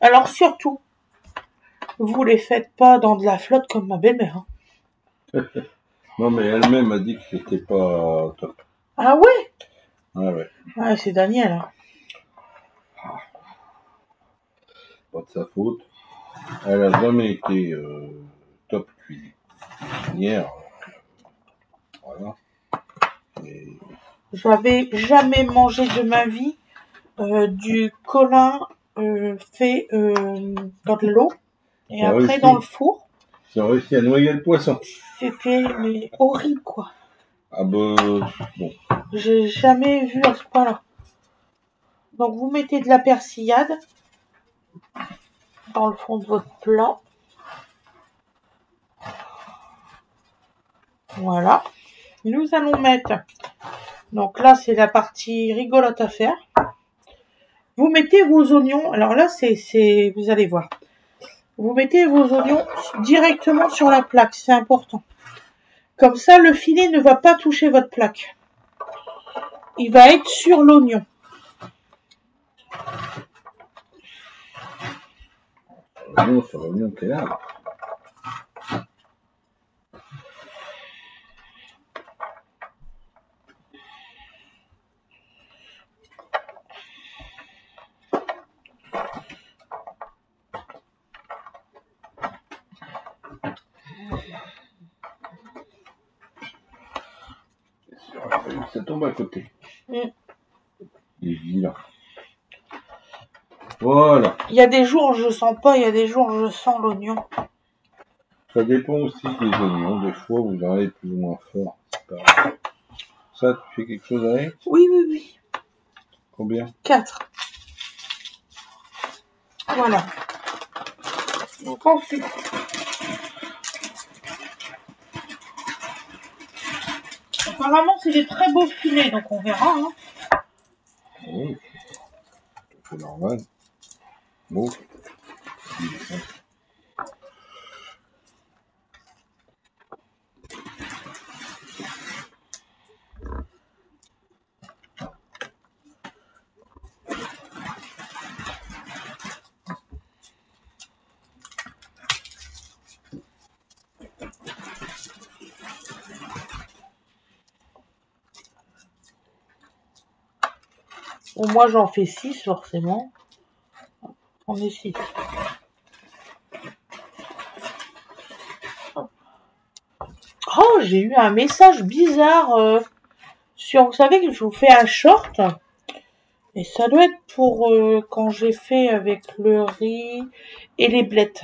Speaker 1: Alors surtout, vous les faites pas dans de la flotte comme ma belle-mère. Hein.
Speaker 2: Non, mais elle-même a dit que c'était pas top.
Speaker 1: Ah ouais?
Speaker 2: Ah ouais.
Speaker 1: Ouais, c'est Daniel. Hein.
Speaker 2: Pas de sa faute. Elle a jamais été top cuisinière. Voilà. Et...
Speaker 1: J'avais jamais mangé de ma vie du colin fait dans de l'eau et
Speaker 2: ça
Speaker 1: après
Speaker 2: réussi.
Speaker 1: dans le four.
Speaker 2: Ça a réussi à noyer le poisson.
Speaker 1: C'était mais horrible quoi.
Speaker 2: Ah bah bon.
Speaker 1: J'ai jamais vu à ce point-là. Donc vous mettez de la persillade dans le fond de votre plat. Voilà. Nous allons mettre, donc là c'est la partie rigolote à faire. Vous mettez vos oignons, alors là c'est, vous allez voir. Vous mettez vos oignons directement sur la plaque, c'est important. Comme ça le filet ne va pas toucher votre plaque. Il va être sur l'oignon.
Speaker 2: L'oignon sur l'oignon qui est là. Ça tombe à côté. Il est vilain. Voilà.
Speaker 1: Il y a des jours où je sens pas, il y a des jours où je sens l'oignon.
Speaker 2: Ça dépend aussi des oignons. Des fois, vous en avez plus ou moins fort. Ça, tu fais quelque chose avec?
Speaker 1: Oui, oui, oui.
Speaker 2: Combien?
Speaker 1: 4. Voilà. Donc ensuite, apparemment c'est des très beaux filets, donc on verra. Hein.
Speaker 2: Oui. C'est normal. Bon.
Speaker 1: Bon, moi j'en fais 6 forcément. On est 6. Oh, j'ai eu un message bizarre sur, vous savez que je vous fais un short. Et ça doit être pour quand j'ai fait avec le riz et les blettes.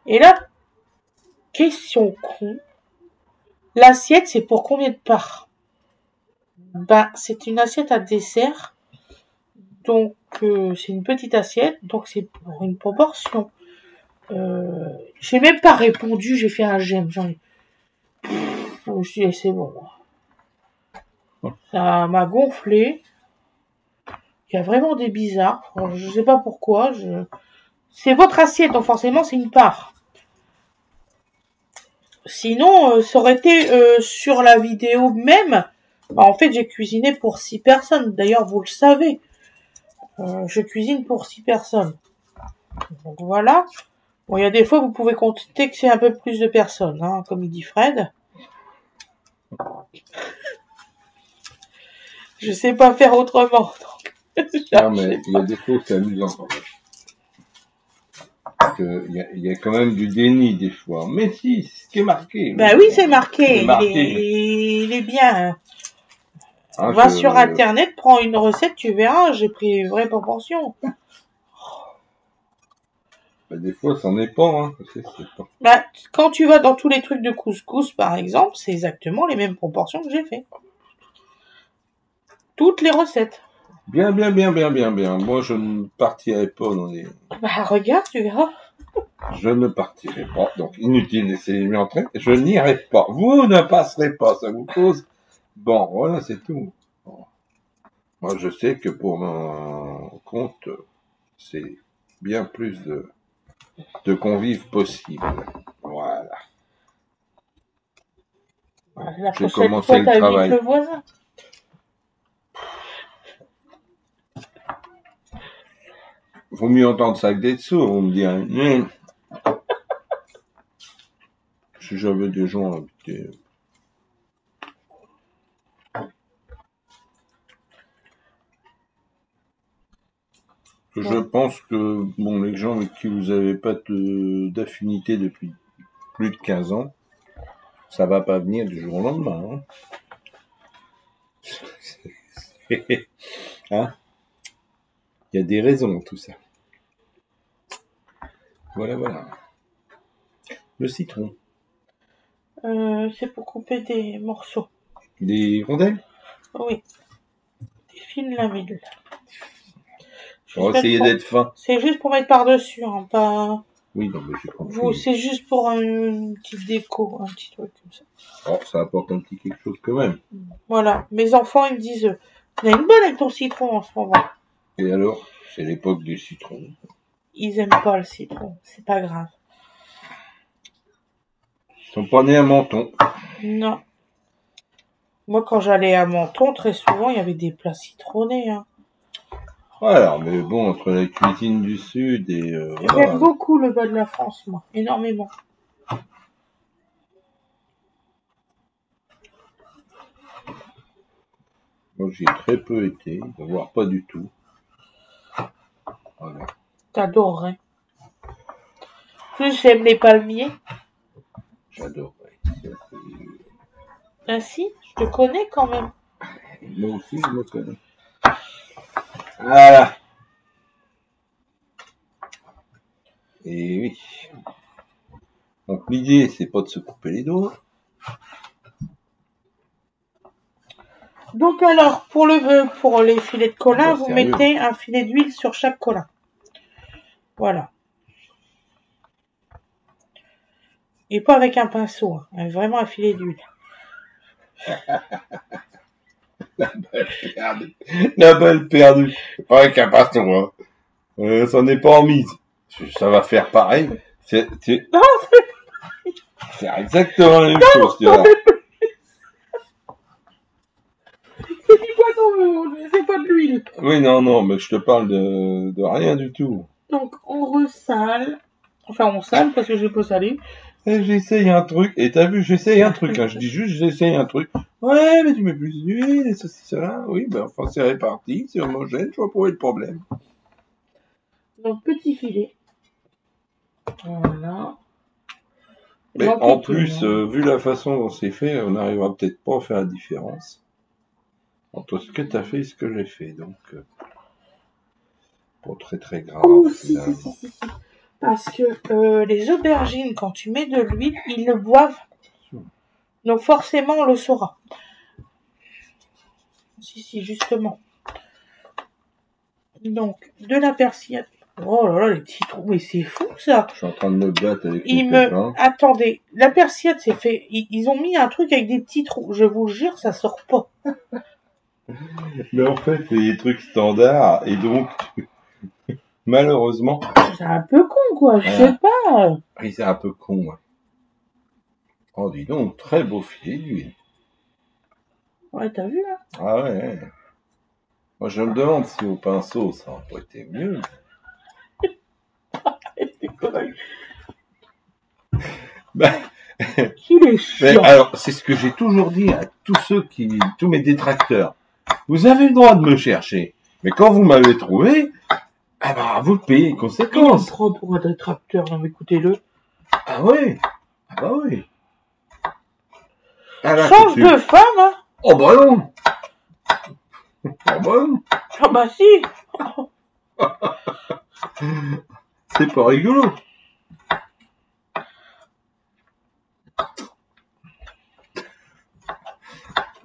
Speaker 1: Et là, question con. L'assiette, c'est pour combien de parts? Ben, c'est une assiette à dessert. Donc, c'est une petite assiette. Donc, c'est pour une proportion. J'ai même pas répondu. J'ai fait un j'aime. J'en ai... Je dis, c'est bon. Ça m'a gonflé. Il y a vraiment des bizarres. Je sais pas pourquoi. C'est votre assiette, donc forcément, c'est une part. Sinon, ça aurait été sur la vidéo même. Bah, en fait, j'ai cuisiné pour 6 personnes. D'ailleurs, vous le savez. Je cuisine pour 6 personnes. Donc voilà. Bon, il y a des fois, vous pouvez compter que c'est un peu plus de personnes, hein, comme il dit Fred. Je sais pas faire autrement.
Speaker 2: Non, mais il y a des fois où c'est amusant. Il y a quand même du déni des fois. Mais si, c'est ce qui est marqué.
Speaker 1: Bah oui, c'est marqué.
Speaker 2: C'est marqué.
Speaker 1: Il est bien.
Speaker 2: Hein,
Speaker 1: Va sur Internet, prends une recette, tu verras, j'ai pris les vraies proportions.
Speaker 2: Bah, des fois, ça n'est pas, hein. C'est pas...
Speaker 1: Bah, quand tu vas dans tous les trucs de couscous, par exemple, c'est exactement les mêmes proportions que j'ai fait. Toutes les recettes.
Speaker 2: Bien. Moi, je ne partirai pas dans les...
Speaker 1: Bah, regarde, tu verras.
Speaker 2: Je ne partirai pas. Donc, inutile d'essayer de m'entrer. Je n'irai pas. Vous ne passerez pas. Ça vous pose... Bon, voilà, c'est tout. Bon. Moi, je sais que pour mon compte, c'est bien plus de convives possible. Voilà.
Speaker 1: La
Speaker 2: J'ai
Speaker 1: prochaine
Speaker 2: commencé
Speaker 1: fois,
Speaker 2: le
Speaker 1: t'invites
Speaker 2: travail.
Speaker 1: le voisin.
Speaker 2: Vaut mieux entendre ça que d'être sourd, vous me direz. Si j'avais des gens invités. Je pense que, bon, les gens avec qui vous n'avez pas d'affinité depuis plus de 15 ans, ça va pas venir du jour au lendemain. Hein, hein, il y a des raisons, tout ça. Voilà. Le citron.
Speaker 1: C'est pour couper des morceaux.
Speaker 2: Des rondelles?
Speaker 1: Oui. Des fines lamelles.
Speaker 2: On va essayer d'être fin.
Speaker 1: C'est juste pour mettre par-dessus, hein, pas...
Speaker 2: Oui, non, mais j'ai compris.
Speaker 1: C'est juste pour une petite déco, un petit truc comme ça.
Speaker 2: Oh, ça apporte un petit quelque chose quand même.
Speaker 1: Voilà. Mes enfants, ils me disent, il y a une bonne avec ton citron en ce moment.
Speaker 2: Et alors, c'est l'époque du citron.
Speaker 1: Ils aiment pas le citron, c'est pas grave.
Speaker 2: Ils sont pas nés à Menton.
Speaker 1: Non. Moi, quand j'allais à Menton, très souvent, il y avait des plats citronnés, hein.
Speaker 2: Voilà, mais bon, entre la cuisine du Sud et... voilà.
Speaker 1: J'aime beaucoup le bas de la France, moi. Énormément.
Speaker 2: Moi, j'y ai très peu été, voire pas du tout. Voilà.
Speaker 1: T'adorerais. Plus j'aime les palmiers.
Speaker 2: J'adorerais.
Speaker 1: Ah si, je te connais quand même.
Speaker 2: Moi aussi, je me connais. Voilà. Et oui. Donc l'idée, c'est pas de se couper les doigts.
Speaker 1: Donc alors, pour les filets de colin, vous
Speaker 2: Sérieux.
Speaker 1: mettez un filet d'huile sur chaque colin. Voilà. Et pas avec un pinceau, hein. Vraiment un filet d'huile.
Speaker 2: La balle perdue. C'est pas avec un baston, hein. Ça n'est pas en mise. Ça va faire pareil. C'est exactement la même chose, tu vois.
Speaker 1: C'est du poisson, c'est pas de l'huile.
Speaker 2: Oui, non, mais je te parle de rien du tout.
Speaker 1: Donc, on ressale. Enfin, on sale parce que j'ai pas salé.
Speaker 2: Et j'essaye un truc. Et t'as vu, j'essaye un truc. Hein. Je dis juste, j'essaye un truc. Ouais, mais tu mets plus d'huile et ceci, cela. Oui, ben enfin, c'est réparti, c'est homogène. Je vois pas où est le problème.
Speaker 1: Donc, petit filet. Voilà.
Speaker 2: Mais en plus, vu la façon dont c'est fait, on n'arrivera peut-être pas à faire la différence entre ce que tu as fait et ce que j'ai fait. Donc, pas très grave.
Speaker 1: Oh, si. Parce que les aubergines, quand tu mets de l'huile, ils le boivent. Donc forcément, on le saura. Si, justement. Donc, de la persillade. Oh là là, les petits trous. Mais c'est fou, ça.
Speaker 2: Je suis en train de me battre avec les pépins.
Speaker 1: Attendez, la persillade, c'est fait... Ils ont mis un truc avec des petits trous. Je vous jure, ça sort pas.
Speaker 2: Mais en fait, c'est des trucs standards. Et donc, malheureusement...
Speaker 1: C'est un peu con, quoi. Je sais pas.
Speaker 2: Oui, c'est un peu con, ouais. Oh, dis donc, très beau filet d'huile.
Speaker 1: Ouais, t'as vu, là?
Speaker 2: Ah ouais. Moi, je me demande si au pinceau, ça aurait pas été mieux. Ben,
Speaker 1: il est chiant.
Speaker 2: Alors, c'est ce que j'ai toujours dit à tous mes détracteurs. Vous avez le droit de me chercher. Mais quand vous m'avez trouvé, ah bah, vous payez les conséquences.
Speaker 1: Il me prend pour un détracteur, non, mais écoutez-le.
Speaker 2: Ah oui. Ah bah oui. Ah là,
Speaker 1: change de femme, hein.
Speaker 2: Oh bah non. Ah bon?
Speaker 1: Ah bah si.
Speaker 2: C'est pas rigolo.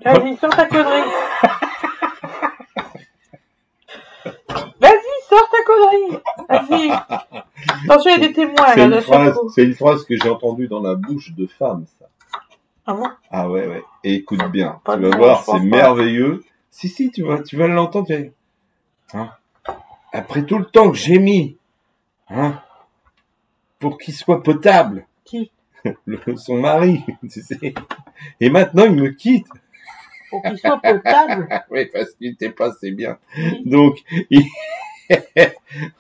Speaker 1: Vas-y, sors ta connerie. Vas-y, sors ta connerie. Vas-y. Attention, il y a des témoins là.
Speaker 2: C'est une phrase que j'ai entendue dans la bouche de femme, ça.
Speaker 1: Ah bon?
Speaker 2: Ah ouais, ouais. Et écoute bien,
Speaker 1: Pas
Speaker 2: tu
Speaker 1: de
Speaker 2: vas
Speaker 1: moi,
Speaker 2: voir,
Speaker 1: je pense
Speaker 2: c'est
Speaker 1: pas.
Speaker 2: merveilleux. Si, tu vas l'entendre. Hein? Après tout le temps que j'ai mis, hein, pour qu'il soit potable,
Speaker 1: Qui?
Speaker 2: son mari, tu sais. Et maintenant, il me quitte.
Speaker 1: Pour qu'il soit potable.
Speaker 2: Oui, parce qu'il n'était pas assez bien.
Speaker 1: Oui.
Speaker 2: Donc,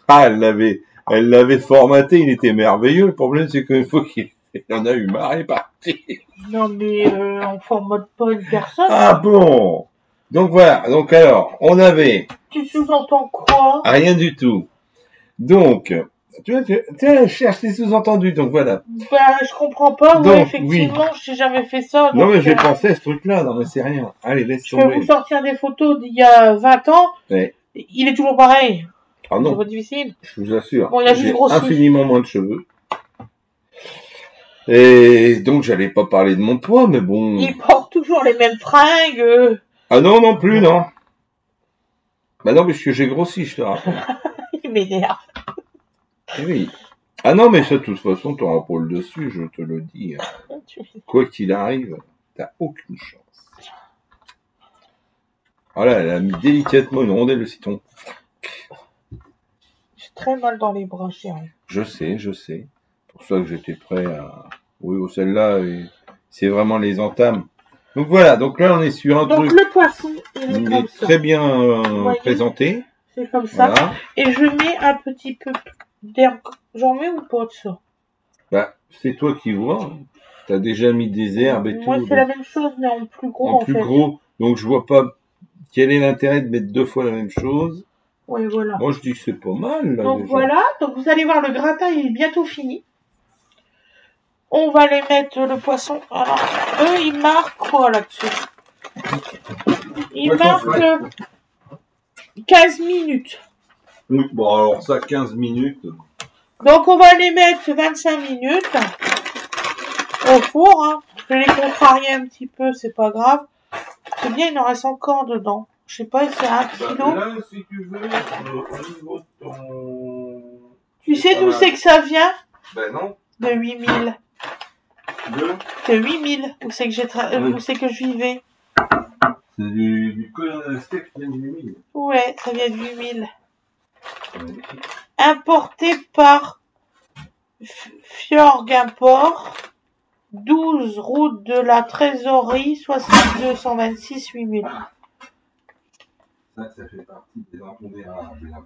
Speaker 2: ah, elle l'avait formaté, il était merveilleux. Le problème, c'est qu'une fois qu'il en a eu marre, il est parti.
Speaker 1: Non mais on formate pas une personne.
Speaker 2: Ah bon. Donc voilà. Donc alors, on avait
Speaker 1: Tu sous-entends quoi?
Speaker 2: rien du tout. Donc, tu vois, tu cherches les sous-entendus. Donc voilà.
Speaker 1: Bah je comprends pas.
Speaker 2: Donc,
Speaker 1: Ouais, effectivement, j'ai jamais fait ça.
Speaker 2: Non
Speaker 1: donc,
Speaker 2: mais j'ai pensé à ce truc-là. Non mais c'est rien. Allez, laisse
Speaker 1: je peux
Speaker 2: tomber.
Speaker 1: vous sortir des photos d'il y a 20 ans.
Speaker 2: Ouais.
Speaker 1: Il est toujours pareil.
Speaker 2: Ah
Speaker 1: C'est
Speaker 2: non,
Speaker 1: pas difficile.
Speaker 2: je vous assure.
Speaker 1: Bon, il a juste
Speaker 2: J'ai
Speaker 1: grossi.
Speaker 2: infiniment moins de cheveux. Et donc, j'allais pas parler de mon poids, mais bon.
Speaker 1: Il porte toujours les mêmes fringues.
Speaker 2: Ah non, non plus, non. Bah non, parce que j'ai grossi, je te rappelle.
Speaker 1: Il m'énerve.
Speaker 2: Eh oui. Ah non, mais ça, de toute façon, t'auras pas le dessus, je te le dis. Quoi qu'il arrive, t'as aucune chance. Voilà, elle a mis délicatement une rondelle de citron.
Speaker 1: J'ai très mal dans les bras, chérie.
Speaker 2: Je sais. C'est pour ça que j'étais prêt à... Oui, celle-là, c'est vraiment les entames. Donc voilà, donc là, on est sur un
Speaker 1: Donc
Speaker 2: truc
Speaker 1: le poisson, il est
Speaker 2: il
Speaker 1: comme
Speaker 2: est
Speaker 1: ça.
Speaker 2: très bien
Speaker 1: Voyez,
Speaker 2: présenté.
Speaker 1: c'est comme ça.
Speaker 2: Voilà.
Speaker 1: Et je mets un petit peu d'herbe. J'en mets ou pas de ça?
Speaker 2: Bah, c'est toi qui vois. T'as déjà mis des herbes et
Speaker 1: Moi,
Speaker 2: tout.
Speaker 1: c'est la même chose, mais en plus gros,
Speaker 2: en
Speaker 1: en
Speaker 2: plus
Speaker 1: fait.
Speaker 2: gros. Donc, je vois pas quel est l'intérêt de mettre 2 fois la même chose.
Speaker 1: Ouais, voilà.
Speaker 2: Moi, je dis que c'est pas mal, là,
Speaker 1: Donc
Speaker 2: déjà.
Speaker 1: voilà, donc vous allez voir, le gratin il est bientôt fini. On va les mettre le poisson. Alors, eux, ils marquent quoi là-dessus? Ils
Speaker 2: Poisson
Speaker 1: marquent 15 minutes.
Speaker 2: Oui, bon, alors ça, 15 minutes.
Speaker 1: Donc on va les mettre 25 minutes au four. Hein. Je vais les contrarier un petit peu, c'est pas grave. C'est bien, il en reste encore dedans. Je sais pas, c'est 1 kilo.
Speaker 2: Là, si tu veux, au niveau de ton...
Speaker 1: Tu sais d'où c'est que ça vient?
Speaker 2: Ben non.
Speaker 1: De 8000. De 8000. Où c'est que où c'est que je vivais?
Speaker 2: C'est du colonel steak qui vient de 8000.
Speaker 1: Ouais, ça vient de 8000. Importé par Fjord Import, 12 route de la Trésorerie, 62 126 8000.
Speaker 2: Ça fait partie des impondérables.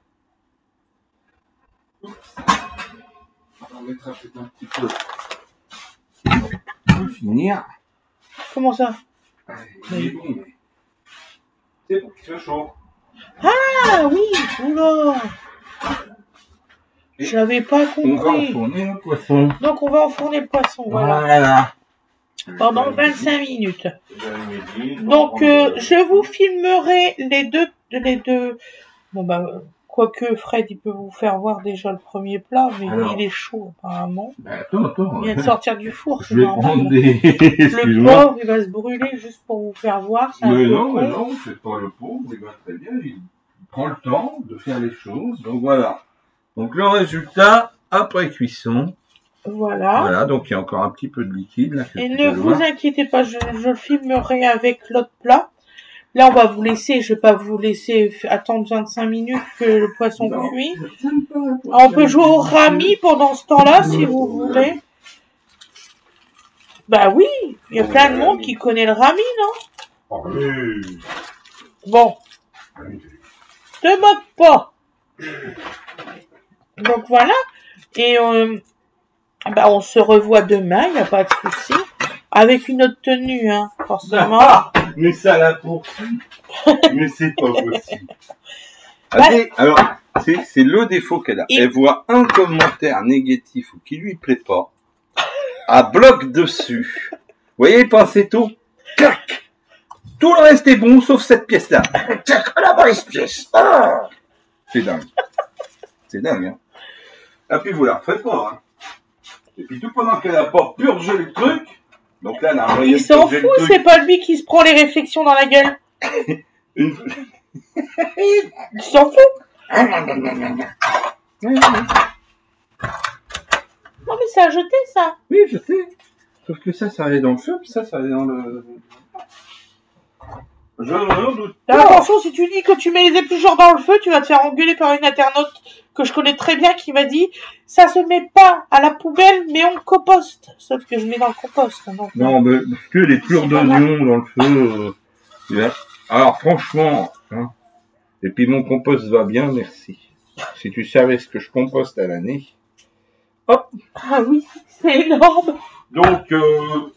Speaker 2: On mettra peut-être un petit peu. On peut finir.
Speaker 1: Comment ça?
Speaker 2: Il est bon, mais... C'est pour qu'il soit chaud.
Speaker 1: Ah oui, oula. J'avais pas
Speaker 2: On va
Speaker 1: compris.
Speaker 2: enfourner le poisson.
Speaker 1: Donc on va enfourner le poisson, voilà.
Speaker 2: Voilà.
Speaker 1: Pendant 25 minutes. Donc je vous filmerai les deux. Bon bah quoique Fred il peut vous faire voir déjà le premier plat, mais
Speaker 2: alors,
Speaker 1: il est chaud apparemment.
Speaker 2: Bah, attends.
Speaker 1: Il vient de sortir du four, c'est
Speaker 2: Je vais
Speaker 1: normal.
Speaker 2: prendre des...
Speaker 1: Le
Speaker 2: Excuse-moi.
Speaker 1: pauvre il va se brûler juste pour vous faire voir. C'est un
Speaker 2: Mais
Speaker 1: peu
Speaker 2: non,
Speaker 1: con.
Speaker 2: c'est pas le pauvre, il va très bien, il prend le temps de faire les choses, donc voilà. Donc le résultat, après cuisson,
Speaker 1: Voilà.
Speaker 2: donc il y a encore un petit peu de liquide, là.
Speaker 1: Et ne vous inquiétez pas, je le filmerai avec l'autre plat. Là, on va vous laisser, je vais pas vous laisser attendre 25 minutes que le poisson cuit. On peut jouer au rami pendant ce temps-là, si vous voulez. Bah oui, il y a plein de monde qui connaît le rami, non? Bon. Te moque pas. Donc voilà. Et bah, on se revoit demain, il n'y a pas de souci. Avec une autre tenue, hein, forcément.
Speaker 2: Mais ça la poursuit. Mais c'est pas possible. Alors, c'est le défaut qu'elle a. Elle voit un commentaire négatif ou qui lui plaît pas. Elle bloque dessus. Vous voyez, pensez tout. Clac. Tout le reste est bon, sauf cette pièce-là. Tiens, la mauvaise pièce. Ah, c'est dingue. C'est dingue, hein. Et puis vous la refaites pas, hein. Et puis tout pendant qu'elle n'a pas purgé le truc, donc là, elle a
Speaker 1: Il s'en fout, c'est pas lui qui se prend les réflexions dans la gueule. Il s'en fout. Non mais c'est à jeter ça.
Speaker 2: Oui, je sais. Sauf que ça allait dans le feu, puis ça allait dans le... Je n'en doute pas.
Speaker 1: Attention, si tu dis que tu mets les épluchures dans le feu, tu vas te faire engueuler par une internaute que je connais très bien qui m'a dit ça se met pas à la poubelle mais on composte. Sauf que je mets dans le compost. Donc,
Speaker 2: non, mais parce que les plures d'oignons dans le feu... Alors franchement, hein, et puis mon compost va bien, merci. Si tu savais ce que je composte à l'année... Hop.
Speaker 1: Ah oui, c'est énorme.
Speaker 2: Donc,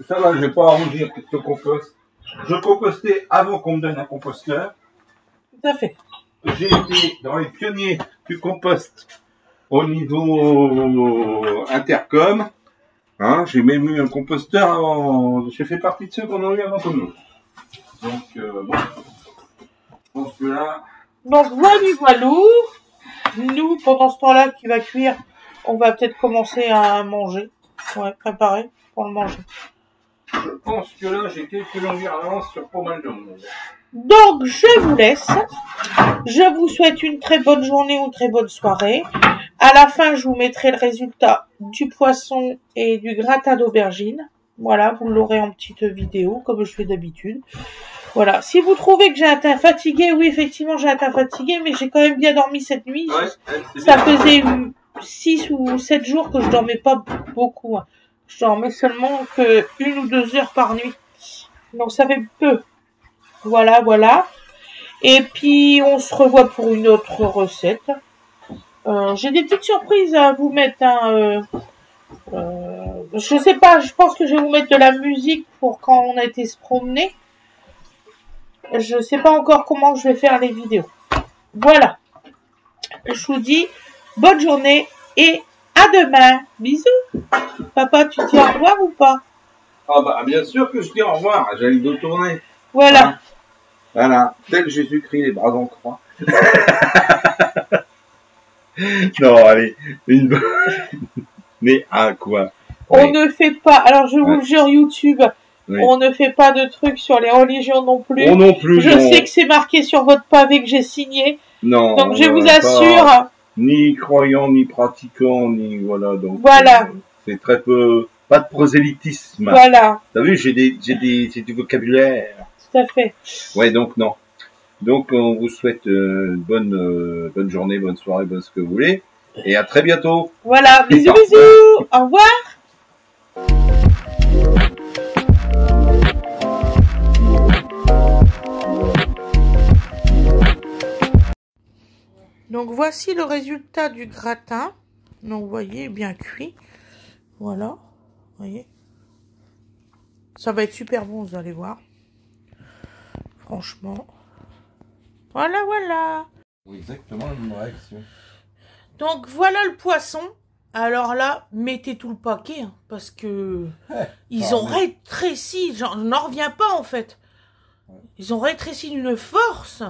Speaker 2: ça va, je vais pas rougir que ce compost. Je compostais avant qu'on me donne un composteur.
Speaker 1: Tout à fait.
Speaker 2: J'ai été dans les pionniers du compost au niveau intercom. Hein, j'ai même eu un composteur avant. J'ai fait partie de ceux qu'on a eu avant tout le monde. Donc, bon. Je pense que là.
Speaker 1: Donc, voilou. Nous, pendant ce temps-là qui va cuire, on va peut-être commencer à manger. Ouais, préparer pour le manger.
Speaker 2: Je pense que là, j'ai quelques longueurs d'avance sur pas mal de monde.
Speaker 1: Donc, je vous laisse. Je vous souhaite une très bonne journée ou une très bonne soirée. À la fin, je vous mettrai le résultat du poisson et du gratin d'aubergine. Voilà, vous l'aurez en petite vidéo, comme je fais d'habitude. Voilà. Si vous trouvez que j'ai un teint fatigué, oui, effectivement, j'ai un teint fatigué, mais j'ai quand même bien dormi cette nuit. Ouais, ça faisait 6 ou 7 jours que je dormais pas beaucoup. Je dormais seulement que 1 ou 2 heures par nuit. Donc, ça fait peu. Voilà, voilà. Et puis, on se revoit pour une autre recette. J'ai des petites surprises à vous mettre. Je sais pas, je pense que je vais vous mettre de la musique pour quand on a été se promener. Je sais pas encore comment je vais faire les vidéos. Voilà. Je vous dis bonne journée et à demain. Bisous. Papa, tu dis au revoir ou pas?
Speaker 2: Ah bah bien sûr que je dis au revoir. J'allais le dos tourner.
Speaker 1: Voilà.
Speaker 2: Hein, voilà. Tel Jésus-Christ, les bras en croix. Non, allez. Mais à quoi?
Speaker 1: On oui. Ne fait pas, alors je vous le jure YouTube, oui. On ne fait pas de trucs sur les religions non plus.
Speaker 2: Oh non plus.
Speaker 1: Je sais que c'est marqué sur votre pavé que j'ai signé.
Speaker 2: Non.
Speaker 1: Donc je vous assure.
Speaker 2: Pas, ni croyant, ni pratiquant, ni voilà. Donc
Speaker 1: voilà.
Speaker 2: C'est très peu, pas de prosélytisme.
Speaker 1: Voilà.
Speaker 2: T'as vu, j'ai du vocabulaire.
Speaker 1: Tout à fait.
Speaker 2: Ouais, donc non. Donc on vous souhaite une bonne journée, bonne soirée, bonne ce que vous voulez. Et à très bientôt.
Speaker 1: Voilà, bisous, bisous. Au revoir. Donc voici le résultat du gratin. Donc vous voyez, bien cuit. Voilà, vous voyez. Ça va être super bon, vous allez voir. Franchement. Voilà, voilà.
Speaker 2: Exactement la même réaction.
Speaker 1: Donc voilà le poisson. Alors là, mettez tout le paquet, hein, parce que ils ont rétréci. Je n'en reviens pas en fait. Ils ont rétréci d'une force.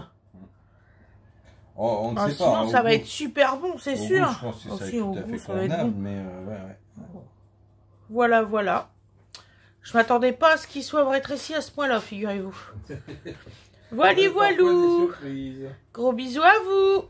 Speaker 2: Oh, on ne sait
Speaker 1: sinon,
Speaker 2: pas.
Speaker 1: Ça va être super bon, c'est sûr.
Speaker 2: Goût, je pense que ça va être tout à fait convenable, mais ouais.
Speaker 1: Voilà, voilà. Je m'attendais pas à ce qu'il soit rétréci à ce point-là, figurez-vous. Voilà, voilou. Gros bisous à vous.